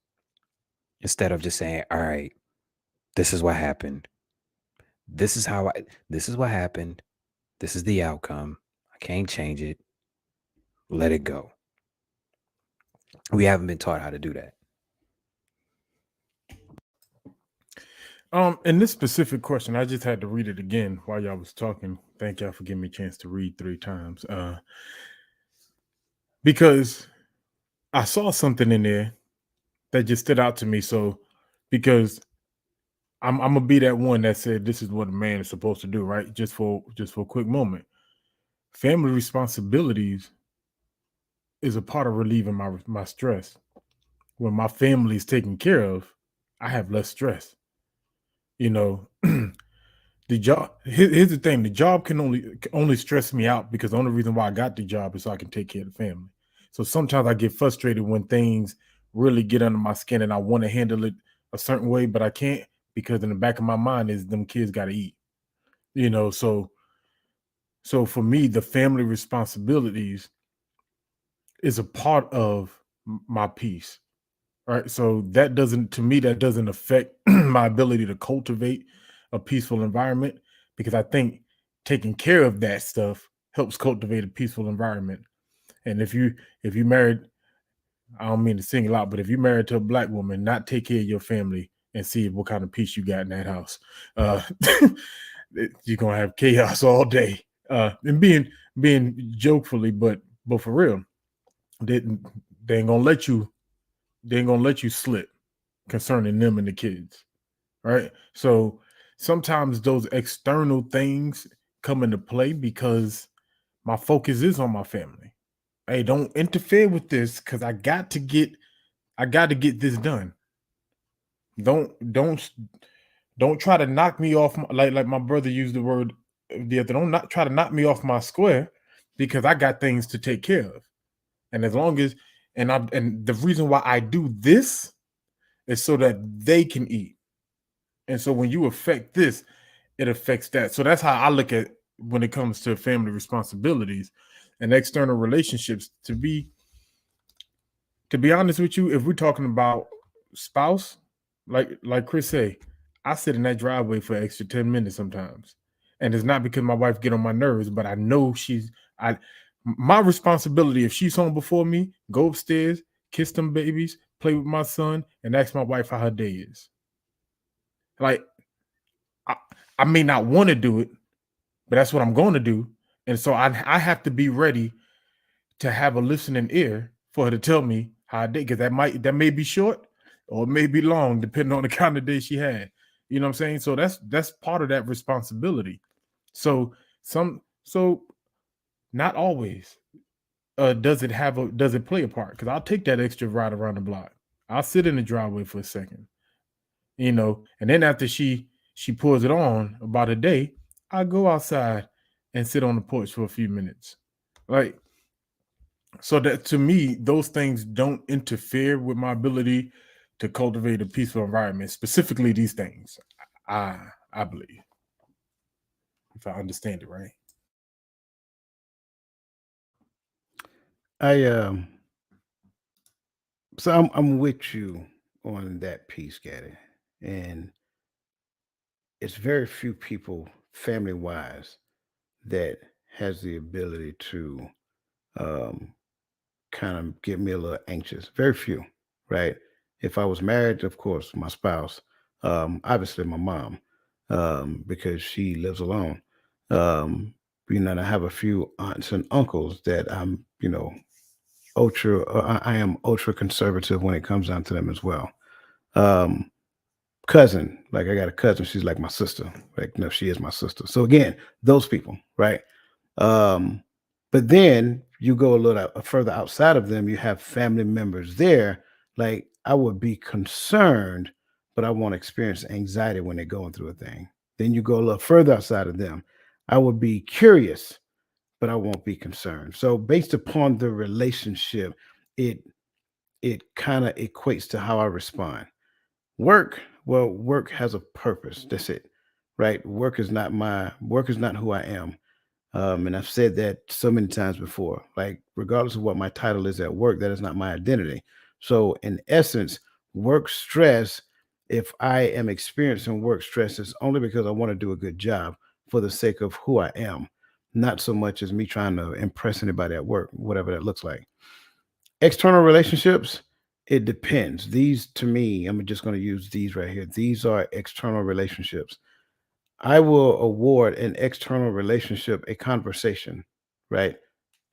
instead of just saying, all right, this is what happened. This is what happened. This is the outcome. I can't change it. Let it go. We haven't been taught how to do that. In this specific question, I just had to read it again while y'all was talking. Thank y'all for giving me a chance to read 3 times. Because I saw something in there that just stood out to me. So, because I'm gonna be that one that said this is what a man is supposed to do, right? Just for a quick moment. Family responsibilities is a part of relieving my stress. When my family is taken care of, I have less stress. You know, the job. Here's the thing: the job can only stress me out because the only reason why I got the job is so I can take care of the family. So sometimes I get frustrated when things really get under my skin and I want to handle it a certain way, but I can't because in the back of my mind is them kids got to eat. So for me, the family responsibilities is a part of my peace. Right. So that doesn't affect my ability to cultivate a peaceful environment because I think taking care of that stuff helps cultivate a peaceful environment. And if you married, I don't mean to single out, but if you're married to a black woman, not take care of your family and see what kind of peace you got in that house. Uh, you're gonna have chaos all day. And being jokefully, but for real, they, they ain't gonna let you slip concerning them and the kids, right? So sometimes those external things come into play because my focus is on my family. Hey, don't interfere with this because I got to get this done. Don't try to knock me off like my brother used the word the other. Don't not try to knock me off my square because I got things to take care of. And as long as and the reason why I do this is so that they can eat. And so when you affect this, it affects that. So that's how I look at when it comes to family responsibilities and external relationships. To be honest with you, if we're talking about spouse, like Chris say, I sit in that driveway for an extra 10 minutes sometimes. And it's not because my wife get on my nerves, but I know my responsibility, if she's home before me, go upstairs, kiss them babies, play with my son, and ask my wife how her day is. Like, I, I may not want to do it, but that's what I'm going to do. And so I have to be ready to have a listening ear for her to tell me how I did, because that may be short or it may be long, depending on the kind of day she had. You know what I'm saying? So that's part of that responsibility. So not always does it play a part, because I'll take that extra ride around the block. I'll sit in the driveway for a second, and then after she pulls it on about a day, I go outside and sit on the porch for a few minutes. Like, so that, to me, those things don't interfere with my ability to cultivate a peaceful environment, specifically these things. I believe, if I understand it right. I so I'm with you on that piece, Gaddy. And it's very few people, family wise, that has the ability to um kind of get me a little anxious. Very few, right? If I was married, of course, my spouse, obviously my mom, because she lives alone. Um, and I have a few aunts and uncles that I am ultra conservative when it comes down to them as well. Um, cousin, like I got a cousin, she's like my sister. Like, no, she is my sister. So again, those people, right? Um, but then you go a little further outside of them, you have family members there. Like, I would be concerned, but I won't experience anxiety when they're going through a thing. Then you go a little further outside of them. I would be curious, but I won't be concerned. So based upon the relationship, it it kind of equates to how I respond. Work, well, work has a purpose. That's it. Right? Work is not who I am. And I've said that so many times before. Like, regardless of what my title is at work, that is not my identity. So, in essence, work stress, if I am experiencing work stress, it's only because I want to do a good job for the sake of who I am, not so much as me trying to impress anybody at work, whatever that looks like. External relationships, it depends. These, to me, I'm just going to use these right here. These are external relationships. I will award an external relationship a conversation, right?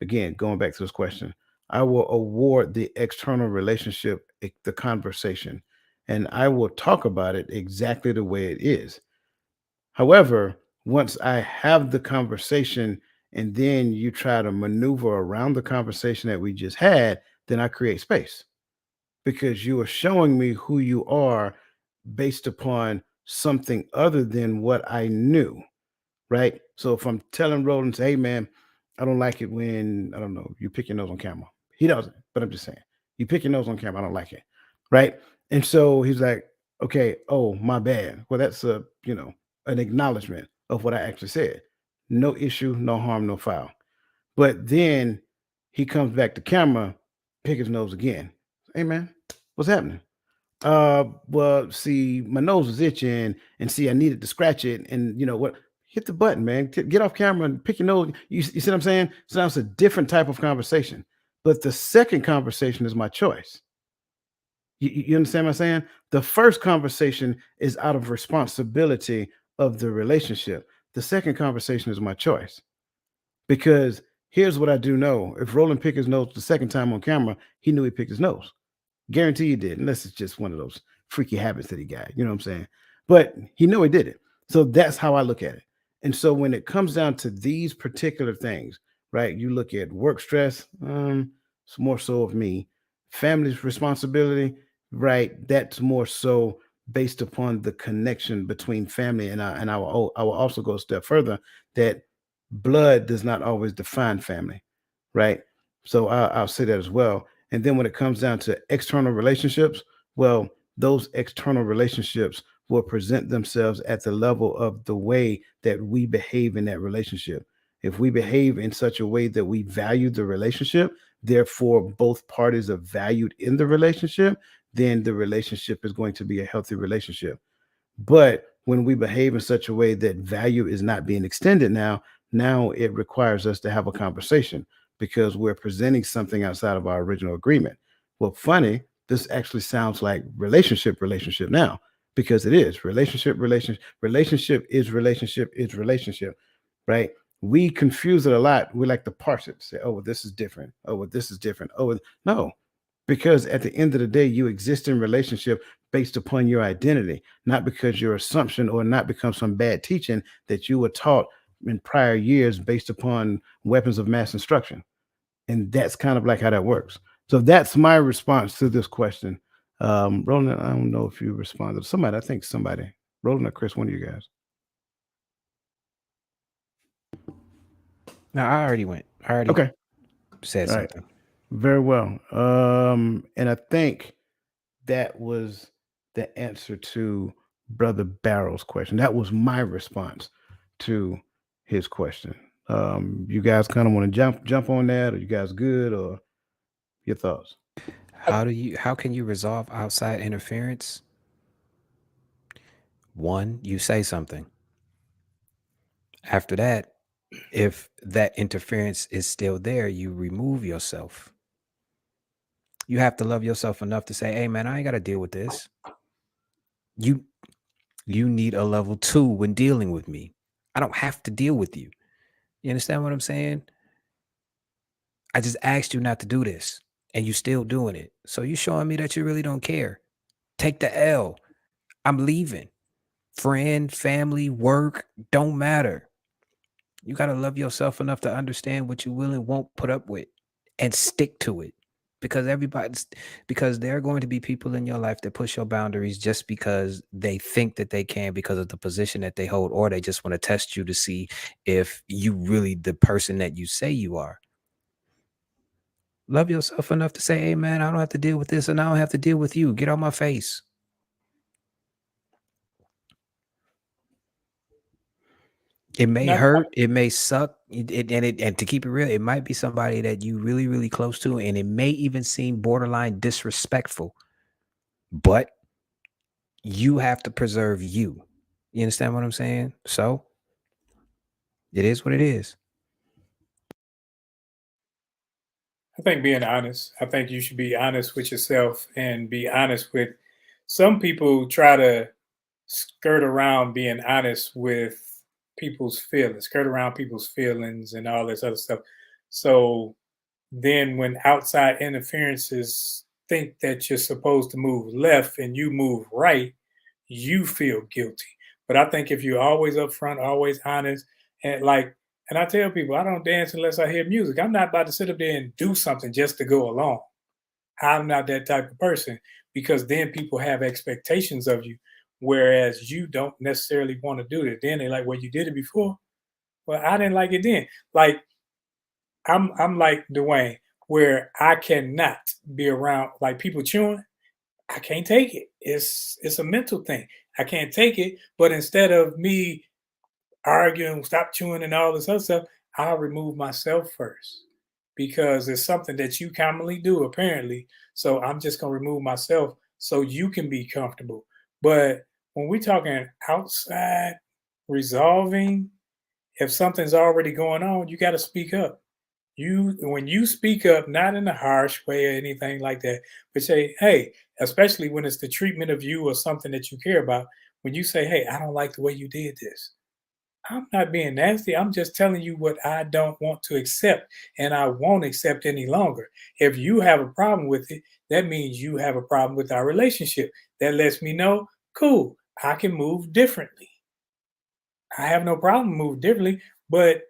Again, going back to this question, I will award the external relationship the conversation, and I will talk about it exactly the way it is. However, once I have the conversation and then you try to maneuver around the conversation that we just had, then I create space because you are showing me who you are based upon something other than what I knew, right? So if I'm telling Roland, say, hey man, I don't like it when, I don't know, you pick your nose on camera. He doesn't, but I'm just saying, you pick your nose on camera, I don't like it. Right. And so he's like, okay, oh, my bad. Well, that's an acknowledgement of what I actually said. No issue, no harm, no foul. But then he comes back to camera, pick his nose again. Hey man, what's happening? Well, see, my nose was itching, and see, I needed to scratch it, and you know what? Hit the button, man. Get off camera and pick your nose. You see what I'm saying? So now it's a different type of conversation. But the second conversation is my choice. You understand what I'm saying? The first conversation is out of responsibility of the relationship. The second conversation is my choice. Because here's what I do know: if Roland picked his nose the second time on camera, he knew he picked his nose. Guarantee you did, unless it's just one of those freaky habits that he got. You know what I'm saying? But he knew he did it. So that's how I look at it. And so when it comes down to these particular things, right? You look at work stress, it's more so of me. Family's responsibility, right? That's more so based upon the connection between family and I will also go a step further that blood does not always define family, right? So I'll say that as well. And then when it comes down to external relationships, well, those external relationships will present themselves at the level of the way that we behave in that relationship. If we behave in such a way that we value the relationship, therefore both parties are valued in the relationship, then the relationship is going to be a healthy relationship. But when we behave in such a way that value is not being extended now it requires us to have a conversation because we're presenting something outside of our original agreement. Well, funny, this actually sounds like relationship now, because it is relationship is relationship, right? We confuse it a lot. We like to parse it, say, oh, well, this is different. Oh, well, this is different. Oh, no, because at the end of the day, you exist in relationship based upon your identity, not because your assumption or not become some bad teaching that you were taught in prior years based upon weapons of mass instruction. And that's kind of like how that works. So that's my response to this question. Roland, I don't know if you responded. Somebody, I think somebody, Roland or Chris, one of you guys. No, I already went. I already Okay. said All right. something. Very well. And I think that was the answer to Brother Barrow's question. That was my response to his question. You guys kind of want to jump on that, or you guys good, or your thoughts? How can you resolve outside interference? One, you say something. After that, if that interference is still there, you remove yourself. You have to love yourself enough to say, hey man, I ain't got to deal with this. You need a level 2 when dealing with me. I don't have to deal with you. You understand what I'm saying? I just asked you not to do this and you still doing it. So you showing me that you really don't care. Take the L. I'm leaving. Friend, family, work, don't matter. You got to love yourself enough to understand what you will and won't put up with and stick to it. Because there are going to be people in your life that push your boundaries just because they think that they can because of the position that they hold, or they just want to test you to see if you really the person that you say you are. Love yourself enough to say, hey man, I don't have to deal with this and I don't have to deal with you. Get on my face. It may hurt, it may suck, and to keep it real, it might be somebody that you really, really close to, and it may even seem borderline disrespectful, but you have to preserve you. You understand what I'm saying? So it is what it is. I think being honest. I think you should be honest with yourself and be honest with. Some people try to skirt around being honest with people's feelings, skirt around people's feelings and all this other stuff. So then when outside interferences think that you're supposed to move left and you move right, you feel guilty. But I think if you're always upfront, always honest, and like, and I tell people, I don't dance unless I hear music. I'm not about to sit up there and do something just to go along. I'm not that type of person because then people have expectations of you, whereas you don't necessarily want to do it. Then they're like, "Well, you did it before." Well, I didn't like it then. Like I'm like Dwayne, where I cannot be around like people chewing. I can't take it. It's a mental thing. I can't take it. But instead of me arguing, stop chewing, and all this other stuff, I'll remove myself first because it's something that you commonly do apparently. So I'm just gonna remove myself so you can be comfortable. But when we're talking outside resolving, if something's already going on, you got to speak up. When you speak up, not in a harsh way or anything like that, but say, hey, especially when it's the treatment of you or something that you care about, when you say, hey, I don't like the way you did this. I'm not being nasty. I'm just telling you what I don't want to accept and I won't accept any longer. If you have a problem with it, that means you have a problem with our relationship. That lets me know, cool, I can move differently. I have no problem move differently, but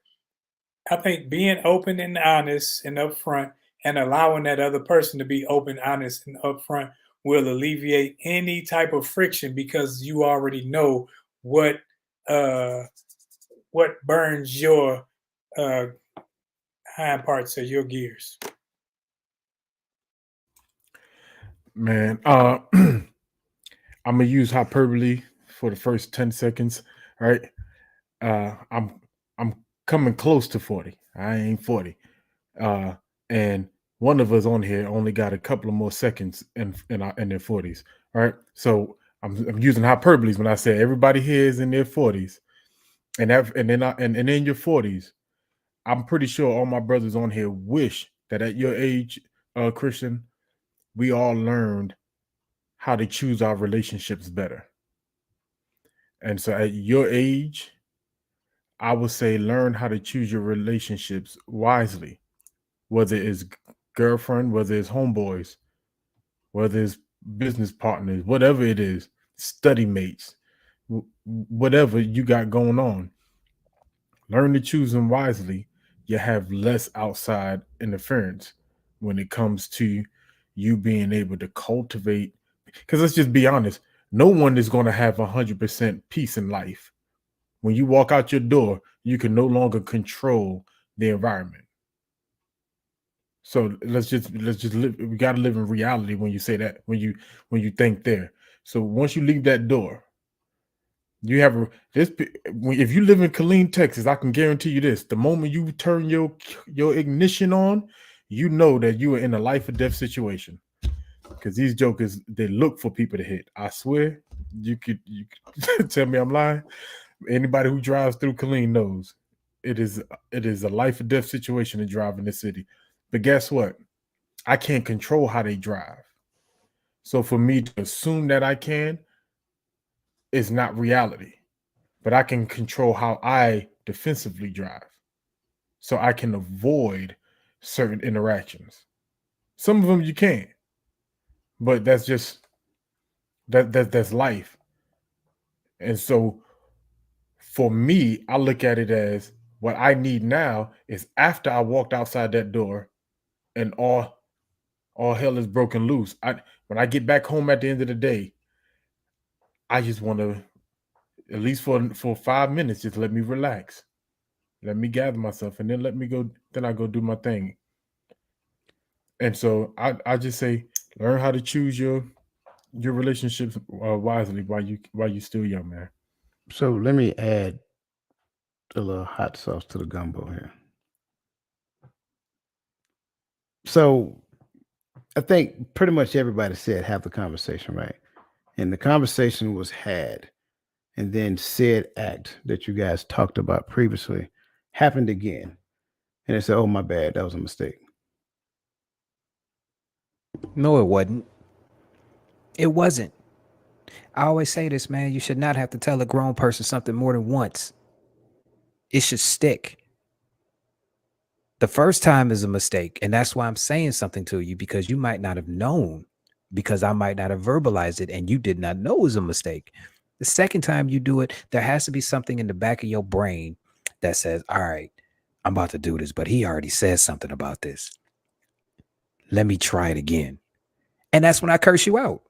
I think being open and honest and upfront and allowing that other person to be open, honest, and upfront will alleviate any type of friction because you already know what uh, what burns your uh, hind parts of your gears. Man, I'm gonna use hyperbole for the first 10 seconds, right? I'm coming close to 40. I ain't 40. And one of us on here only got a couple of more seconds in their 40s. All right. So I'm using hyperboles when I say everybody here is in their 40s. And in your 40s, I'm pretty sure all my brothers on here wish that at your age, Christian, we all learned how to choose our relationships better. And so at your age, I would say learn how to choose your relationships wisely, whether it's girlfriend, whether it's homeboys, whether it's business partners, whatever it is, study mates, whatever you got going on. Learn to choose them wisely. You have less outside interference when it comes to you being able to cultivate. Because let's just be honest, no one is going to have 100% peace in life. When you walk out your door, you can no longer control the environment. So let's just live. We got to live in reality when you say that, when you think there. So once you leave that door, you have if you live in Killeen, Texas, I can guarantee you this: the moment you turn your ignition on, you know that you are in a life or death situation. Because these jokers, they look for people to hit. I swear, you could tell me I'm lying. Anybody who drives through Killeen knows it is a life or death situation to drive in the city. But guess what? I can't control how they drive. So for me to assume that I can is not reality. But I can control how I defensively drive. So I can avoid certain interactions. Some of them you can't. But that's just that's life. And so for me, I look at it as what I need now is after I walked outside that door and all hell is broken loose. When I get back home at the end of the day, I just want to, at least for 5 minutes, just let me relax. Let me gather myself, and then let me go. Then I go do my thing. And so I just say, learn how to choose your relationships wisely while you still young, man. So let me add a little hot sauce to the gumbo here. So I think pretty much everybody said have the conversation, right? And the conversation was had, and then said act that you guys talked about previously happened again. And they said, oh, my bad, that was a mistake. No, it wasn't. It wasn't. I always say this, man. You should not have to tell a grown person something more than once. It should stick. The first time is a mistake. And that's why I'm saying something to you, because you might not have known, because I might not have verbalized it and you did not know it was a mistake. The second time you do it, there has to be something in the back of your brain that says, all right, I'm about to do this, but he already said something about this. Let me try it again. And that's when I curse you out.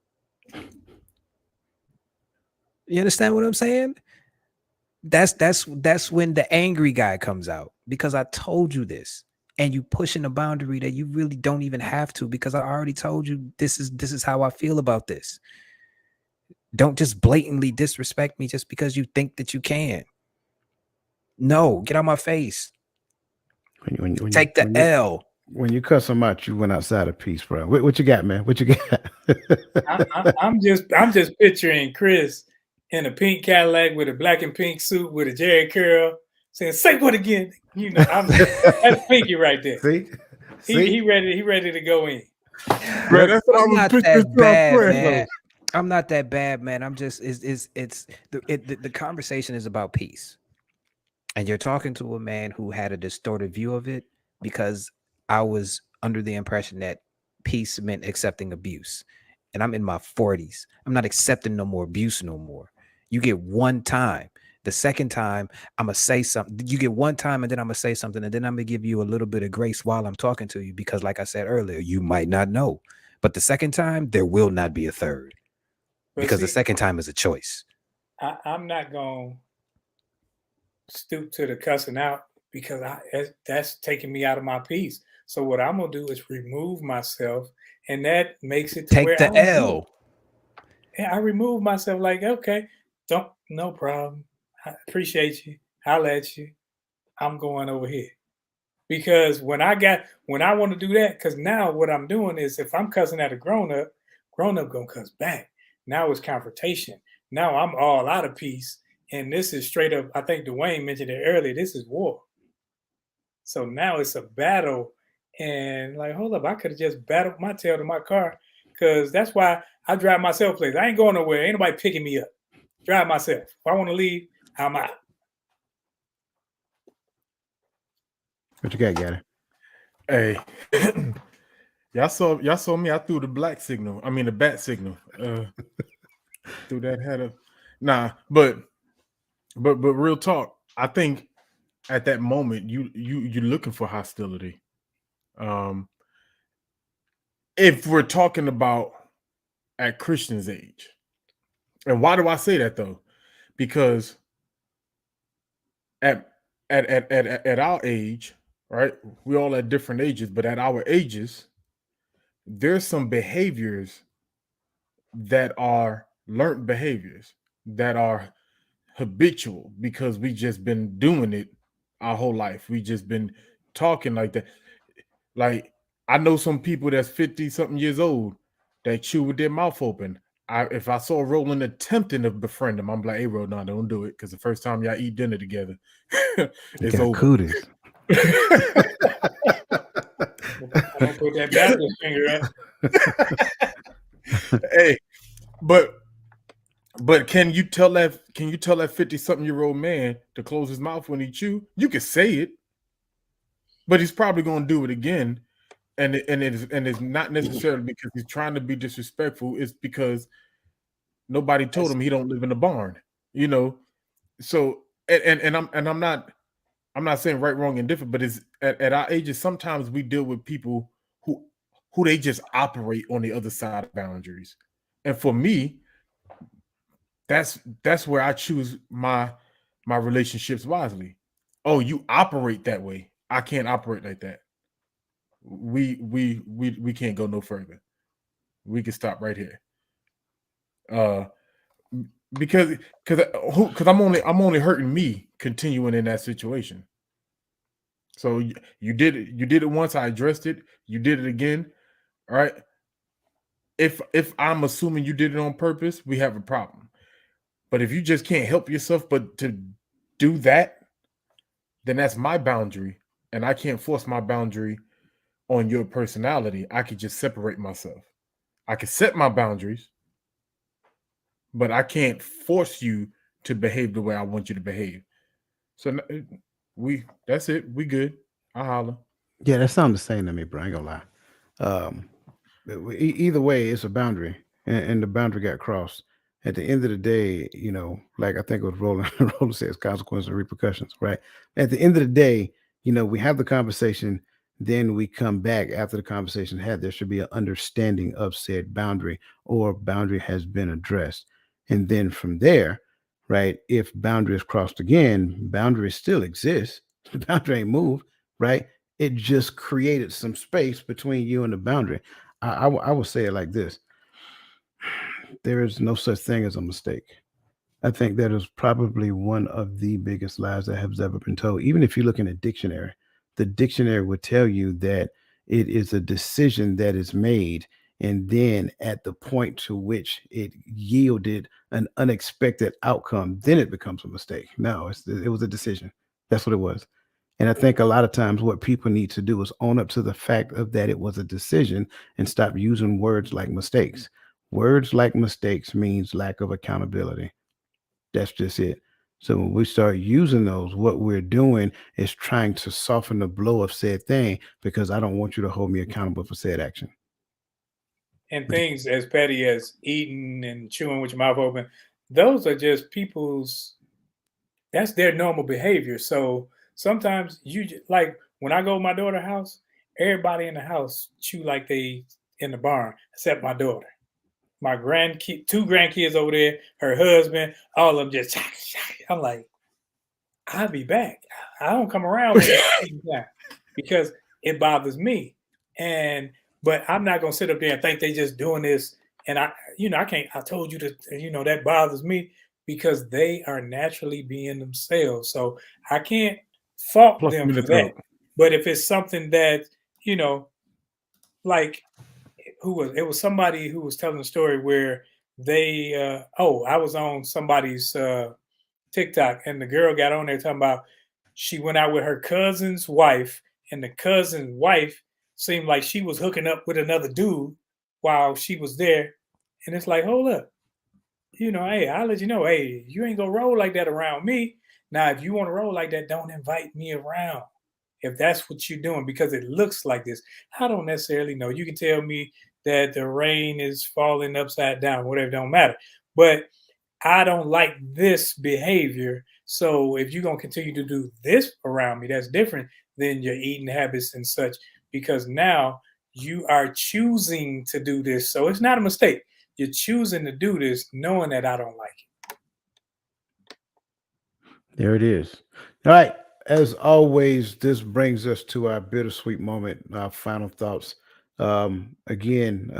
You understand what I'm saying? That's when the angry guy comes out, because I told you this, and you pushing a boundary that you really don't even have to, because I already told you this is how I feel about this. Don't just blatantly disrespect me just because you think that you can. No, get out my face. Take the L. When you cuss them out, you went outside of peace, bro. What you got, man? What you got? I'm just picturing Chris in a pink Cadillac with a black and pink suit with a Jerry curl, saying, "Say what again?" You know, that's Pinky right there. See? He ready to go in. Bro, that's what I'm I was not picturing that bad, throughout man. I'm not that bad, man. I'm just the conversation is about peace, and you're talking to a man who had a distorted view of it, because I was under the impression that peace meant accepting abuse, and I'm in my 40s. I'm not accepting no more abuse no more. You get one time. The second time, I'm going to say something. You get one time, and then I'm going to say something, and then I'm going to give you a little bit of grace while I'm talking to you, because like I said earlier, you might not know. But the second time, there will not be a third, because the second time is a choice. I'm not going to stoop to the cussing out, because that's taking me out of my peace. So what I'm going to do is remove myself, and that makes it to Take where the L. I remove myself, like, okay, no problem. I appreciate you. I'll let you. I'm going over here. Because when I want to do that, because now what I'm doing is, if I'm cussing at a grown up gonna cuss back. Now it's confrontation. Now I'm all out of peace. And this is straight up, I think Dwayne mentioned it earlier, this is war. So now it's a battle. And like, hold up, I could have just battled my tail to my car because that's why I drive myself places. I ain't going nowhere. Ain't nobody picking me up. Drive myself. If I want to leave, I'm out. What you got, Gary? Hey, y'all saw me. I threw the black signal. I mean the bat signal. Threw that header. Nah, but real talk. I think at that moment you're looking for hostility. If we're talking about at Christian's age, and why do I say that though? Because at our age, right? We all at different ages, but at our ages, there's some behaviors that are learned behaviors that are habitual because we just been doing it our whole life. We just been talking like that. Like I know some people that's 50 something years old that chew with their mouth open. If I saw Roland attempting to befriend him, I'm like, hey, Roland, no, don't do it, because the first time y'all eat dinner together, it's over. Cooties. I'm gonna put that Baptist finger up. Hey, but can you tell that 50-something-year-old man to close his mouth when he chew? You can say it, but he's probably gonna do it again. And it's not necessarily because he's trying to be disrespectful. It's because nobody told him he don't live in a barn, you know. So I'm not saying right, wrong, and different, but it's at our ages, sometimes we deal with people who they just operate on the other side of boundaries. And for me, that's where I choose my relationships wisely. Oh, you operate that way. I can't operate like that. We can't go no further. We can stop right here. Because I'm only hurting me continuing in that situation. So you did it once. I addressed it. You did it again. All right. If I'm assuming you did it on purpose, we have a problem. But if you just can't help yourself but to do that, then that's my boundary, and I can't force my boundary on your personality. I could just separate myself. I could set my boundaries, but I can't force you to behave the way I want you to behave. So that's it. We good. I holler. Yeah, that sounds the same to me, bro. I ain't gonna lie. Either way, it's a boundary, and the boundary got crossed. At the end of the day, like I think it was Roland. Roland says consequences and repercussions, right? At the end of the day, we have the conversation. Then we come back after the conversation had. There should be an understanding of said boundary, or boundary has been addressed, and then from there, right? If boundary is crossed again, boundary still exists. The boundary ain't moved, right? It just created some space between you and the boundary. I will say it like this: there is no such thing as a mistake. I think that is probably one of the biggest lies that has ever been told. Even if you look in a dictionary, the dictionary would tell you that it is a decision that is made, and then at the point to which it yielded an unexpected outcome, then it becomes a mistake. No, it was a decision. That's what it was. And I think a lot of times what people need to do is own up to the fact of that it was a decision and stop using words like mistakes. Words like mistakes means lack of accountability. That's just it. So when we start using those, what we're doing is trying to soften the blow of said thing, because I don't want you to hold me accountable for said action. And things as petty as eating and chewing with your mouth open, those are just that's their normal behavior. So sometimes like when I go to my daughter's house, everybody in the house chew like they in the barn, except my daughter. My two grandkids over there, her husband, all of them just. I'm like, I'll be back. I don't come around because it bothers me. But I'm not gonna sit up there and think they just doing this. And I can't. I told you that bothers me, because they are naturally being themselves. So I can't fault them for that. But if it's something that like. It was somebody who was telling a story where they I was on somebody's TikTok, and the girl got on there talking about she went out with her cousin's wife, and the cousin's wife seemed like she was hooking up with another dude, while she was there. And it's like, hold up, hey, I'll let you know, hey, you ain't gonna roll like that around me. Now, if you want to roll like that, don't invite me around. If that's what you're doing, because it looks like this. I don't necessarily know. You can tell me that the rain is falling upside down, whatever, don't matter. But I don't like this behavior. So if you're gonna continue to do this around me, that's different than your eating habits and such, because now you are choosing to do this. So it's not a mistake. You're choosing to do this knowing that I don't like it. There it is. All right. As always, this brings us to our bittersweet moment, our final thoughts. Again,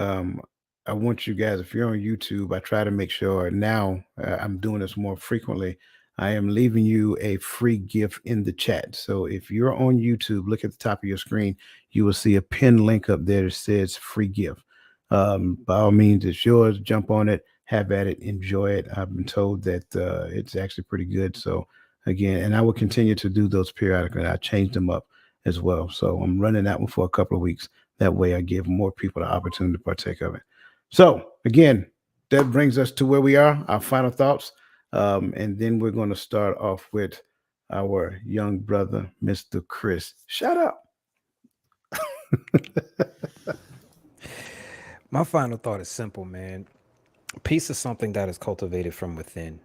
I want you guys, if you're on YouTube, I try to make sure now I'm doing this more frequently. I am leaving you a free gift in the chat. So if you're on YouTube, look at the top of your screen. You will see a pinned link up there that says free gift. By all means, it's yours. Jump on it, have at it, enjoy it. I've been told that it's actually pretty good. So again, and I will continue to do those periodically. I change them up as well. So I'm running that one for a couple of weeks. That way I give more people the opportunity to partake of it. So again, that brings us to where we are, our final thoughts. And then we're going to start off with our young brother, Mr. Chris. Shut up. My final thought is simple, man. Peace is something that is cultivated from within.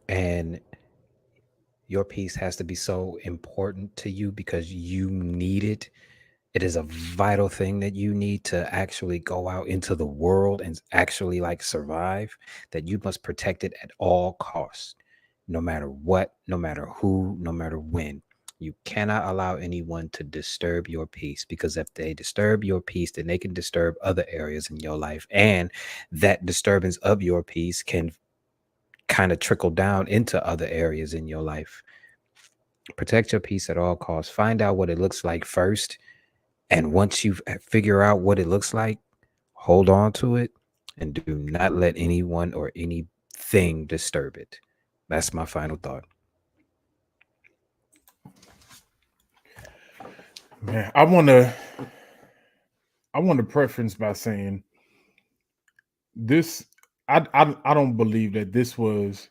And your peace has to be so important to you because you need it. It is a vital thing that you need to actually go out into the world and actually like survive, that you must protect it at all costs, no matter what, no matter who, no matter when. You cannot allow anyone to disturb your peace, because if they disturb your peace, then they can disturb other areas in your life. And that disturbance of your peace can kind of trickle down into other areas in your life. Protect your peace at all costs. Find out what it looks like first. And once you figure out what it looks like, hold on to it and do not let anyone or anything disturb it. That's my final thought. Man, I want to preference by saying this. I don't believe that this was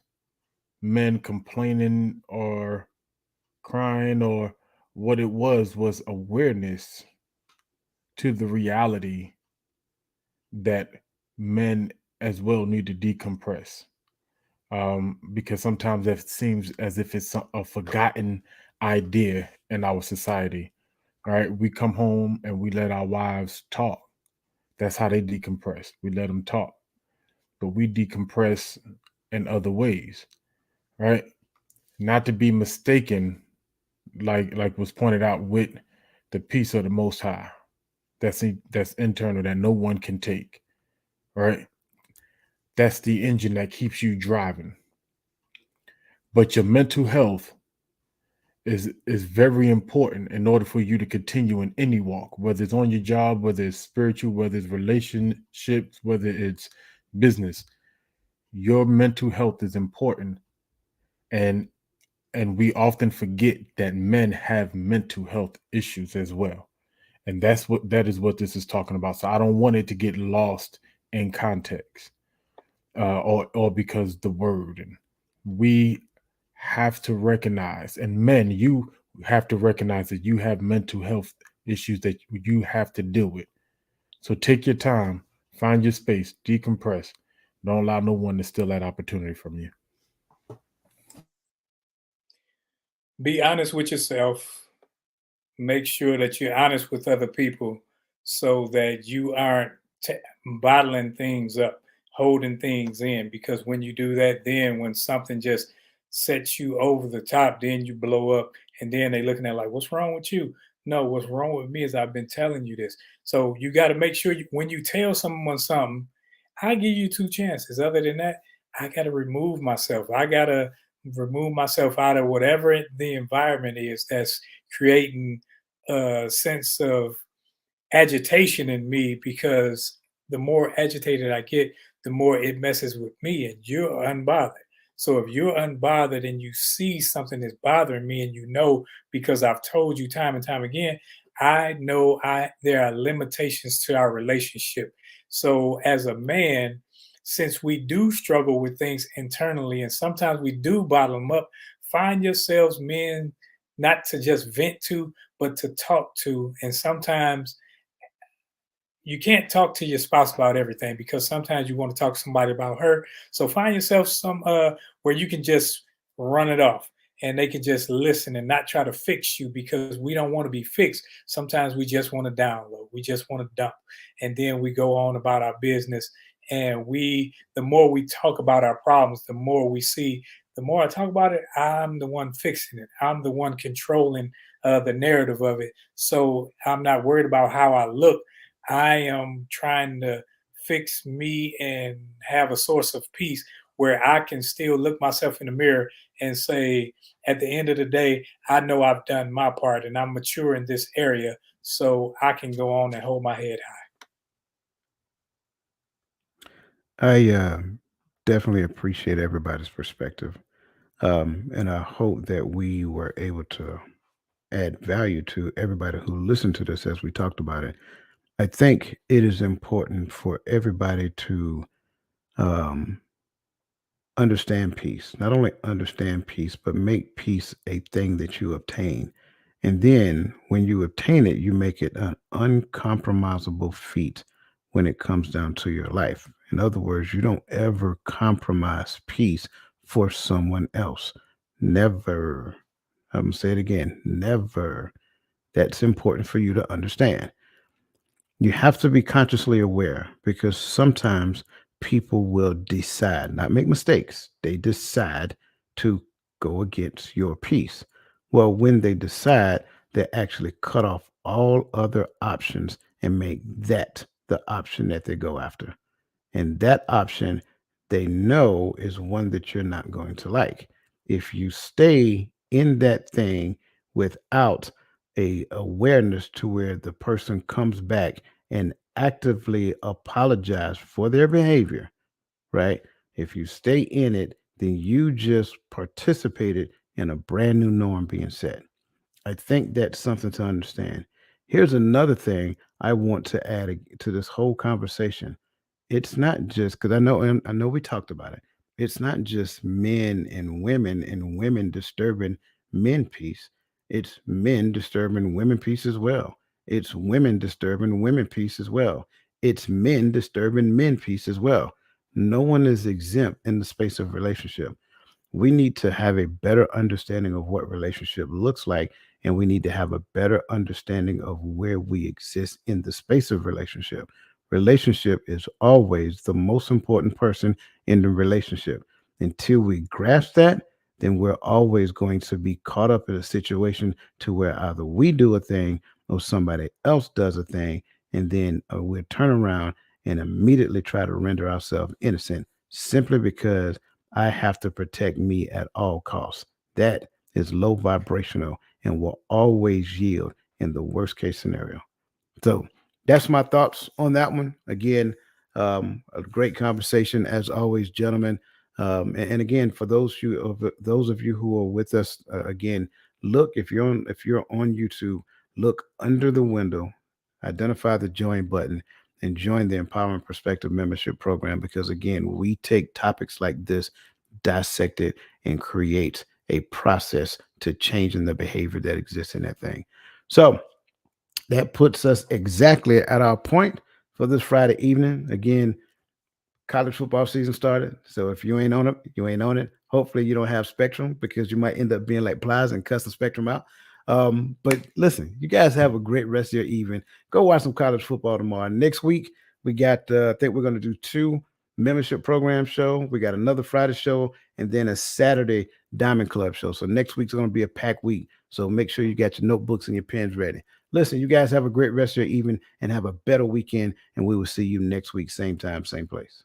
men complaining or crying, or what it was awareness to the reality that men as well need to decompress. Because sometimes it seems as if it's a forgotten idea in our society. All right, we come home and we let our wives talk. That's how they decompress. We let them talk, but we decompress in other ways, right? Not to be mistaken, like was pointed out, with the peace of the Most High. That's internal, that no one can take, right? That's the engine that keeps you driving. But your mental health is very important in order for you to continue in any walk, whether it's on your job, whether it's spiritual, whether it's relationships, whether it's business. Your mental health is important, and we often forget that men have mental health issues as well, and that is what this is talking about. So I don't want it to get lost in context, or because the word. And we have to recognize, and men, you have to recognize that you have mental health issues that you have to deal with. So take your time, find your space, decompress. Don't allow no one to steal that opportunity from you. Be honest with yourself. Make sure that you're honest with other people so that you aren't bottling things up, holding things in. Because when you do that, then when something just sets you over the top, then you blow up. And then they looking at like, what's wrong with you? No, what's wrong with me is I've been telling you this. So you got to make sure when you tell someone something, I give you two chances. Other than that, I got to remove myself. I got to remove myself out of whatever the environment is that's creating a sense of agitation in me, because the more agitated I get, the more it messes with me, and you're unbothered. So if you're unbothered and you see something that's bothering me, and you know, because I've told you time and time again, I know there are limitations to our relationship. So as a man, since we do struggle with things internally and sometimes we do bottle them up, find yourselves men not to just vent to, but to talk to. And sometimes you can't talk to your spouse about everything because sometimes you want to talk to somebody about her. So find yourself some where you can just run it off and they can just listen and not try to fix you because we don't want to be fixed. Sometimes we just want to download. We just want to dump. And then we go on about our business. And the more we talk about our problems, the more we see, the more I talk about it, I'm the one fixing it. I'm the one controlling the narrative of it. So I'm not worried about how I look. I am trying to fix me and have a source of peace where I can still look myself in the mirror and say, at the end of the day, I know I've done my part and I'm mature in this area, so I can go on and hold my head high. I definitely appreciate everybody's perspective. And I hope that we were able to add value to everybody who listened to this as we talked about it. I think it is important for everybody to um, understand peace. Not only understand peace, but make peace a thing that you obtain. And then when you obtain it, you make it an uncompromisable feat when it comes down to your life. In other words, you don't ever compromise peace for someone else. Never. I'm going to say it again. Never. That's important for you to understand. You have to be consciously aware because sometimes people will decide, not make mistakes, they decide to go against your peace. Well, when they decide, they actually cut off all other options and make that the option that they go after. And that option they know is one that you're not going to like. If you stay in that thing without a awareness to where the person comes back and actively apologize for their behavior, right? If you stay in it, then you just participated in a brand new norm being set. I think that's something to understand. Here's another thing I want to add to this whole conversation. It's not just because I know we talked about it. It's not just men and women disturbing men peace. It's men disturbing women peace as well. It's women disturbing women peace as well. It's men disturbing men peace as well. No one is exempt in the space of relationship. We need to have a better understanding of what relationship looks like, and we need to have a better understanding of where we exist in the space of relationship. Relationship is always the most important person in the relationship. Until we grasp that, then we're always going to be caught up in a situation to where either we do a thing or somebody else does a thing, and then we'll turn around and immediately try to render ourselves innocent simply because I have to protect me at all costs. That is low vibrational and will always yield in the worst case scenario. So that's my thoughts on that one. Again, a great conversation as always, gentlemen. And again, for those of you who are with us, again, look if you're on YouTube, look under the window, identify the join button, and join the Empowering Perspective membership program. Because again, we take topics like this, dissect it, and create a process to changing the behavior that exists in that thing. So that puts us exactly at our point for this Friday evening. Again, college football season started. So if you ain't on it, you ain't on it. Hopefully you don't have Spectrum because you might end up being like Plies and cuss the Spectrum out. But listen, you guys have a great rest of your evening. Go watch some college football tomorrow. Next week, we got, I think we're going to do 2 membership program show. We got another Friday show and then a Saturday Diamond Club show. So next week's going to be a packed week. So make sure you got your notebooks and your pens ready. Listen, you guys have a great rest of your evening and have a better weekend. And we will see you next week, same time, same place.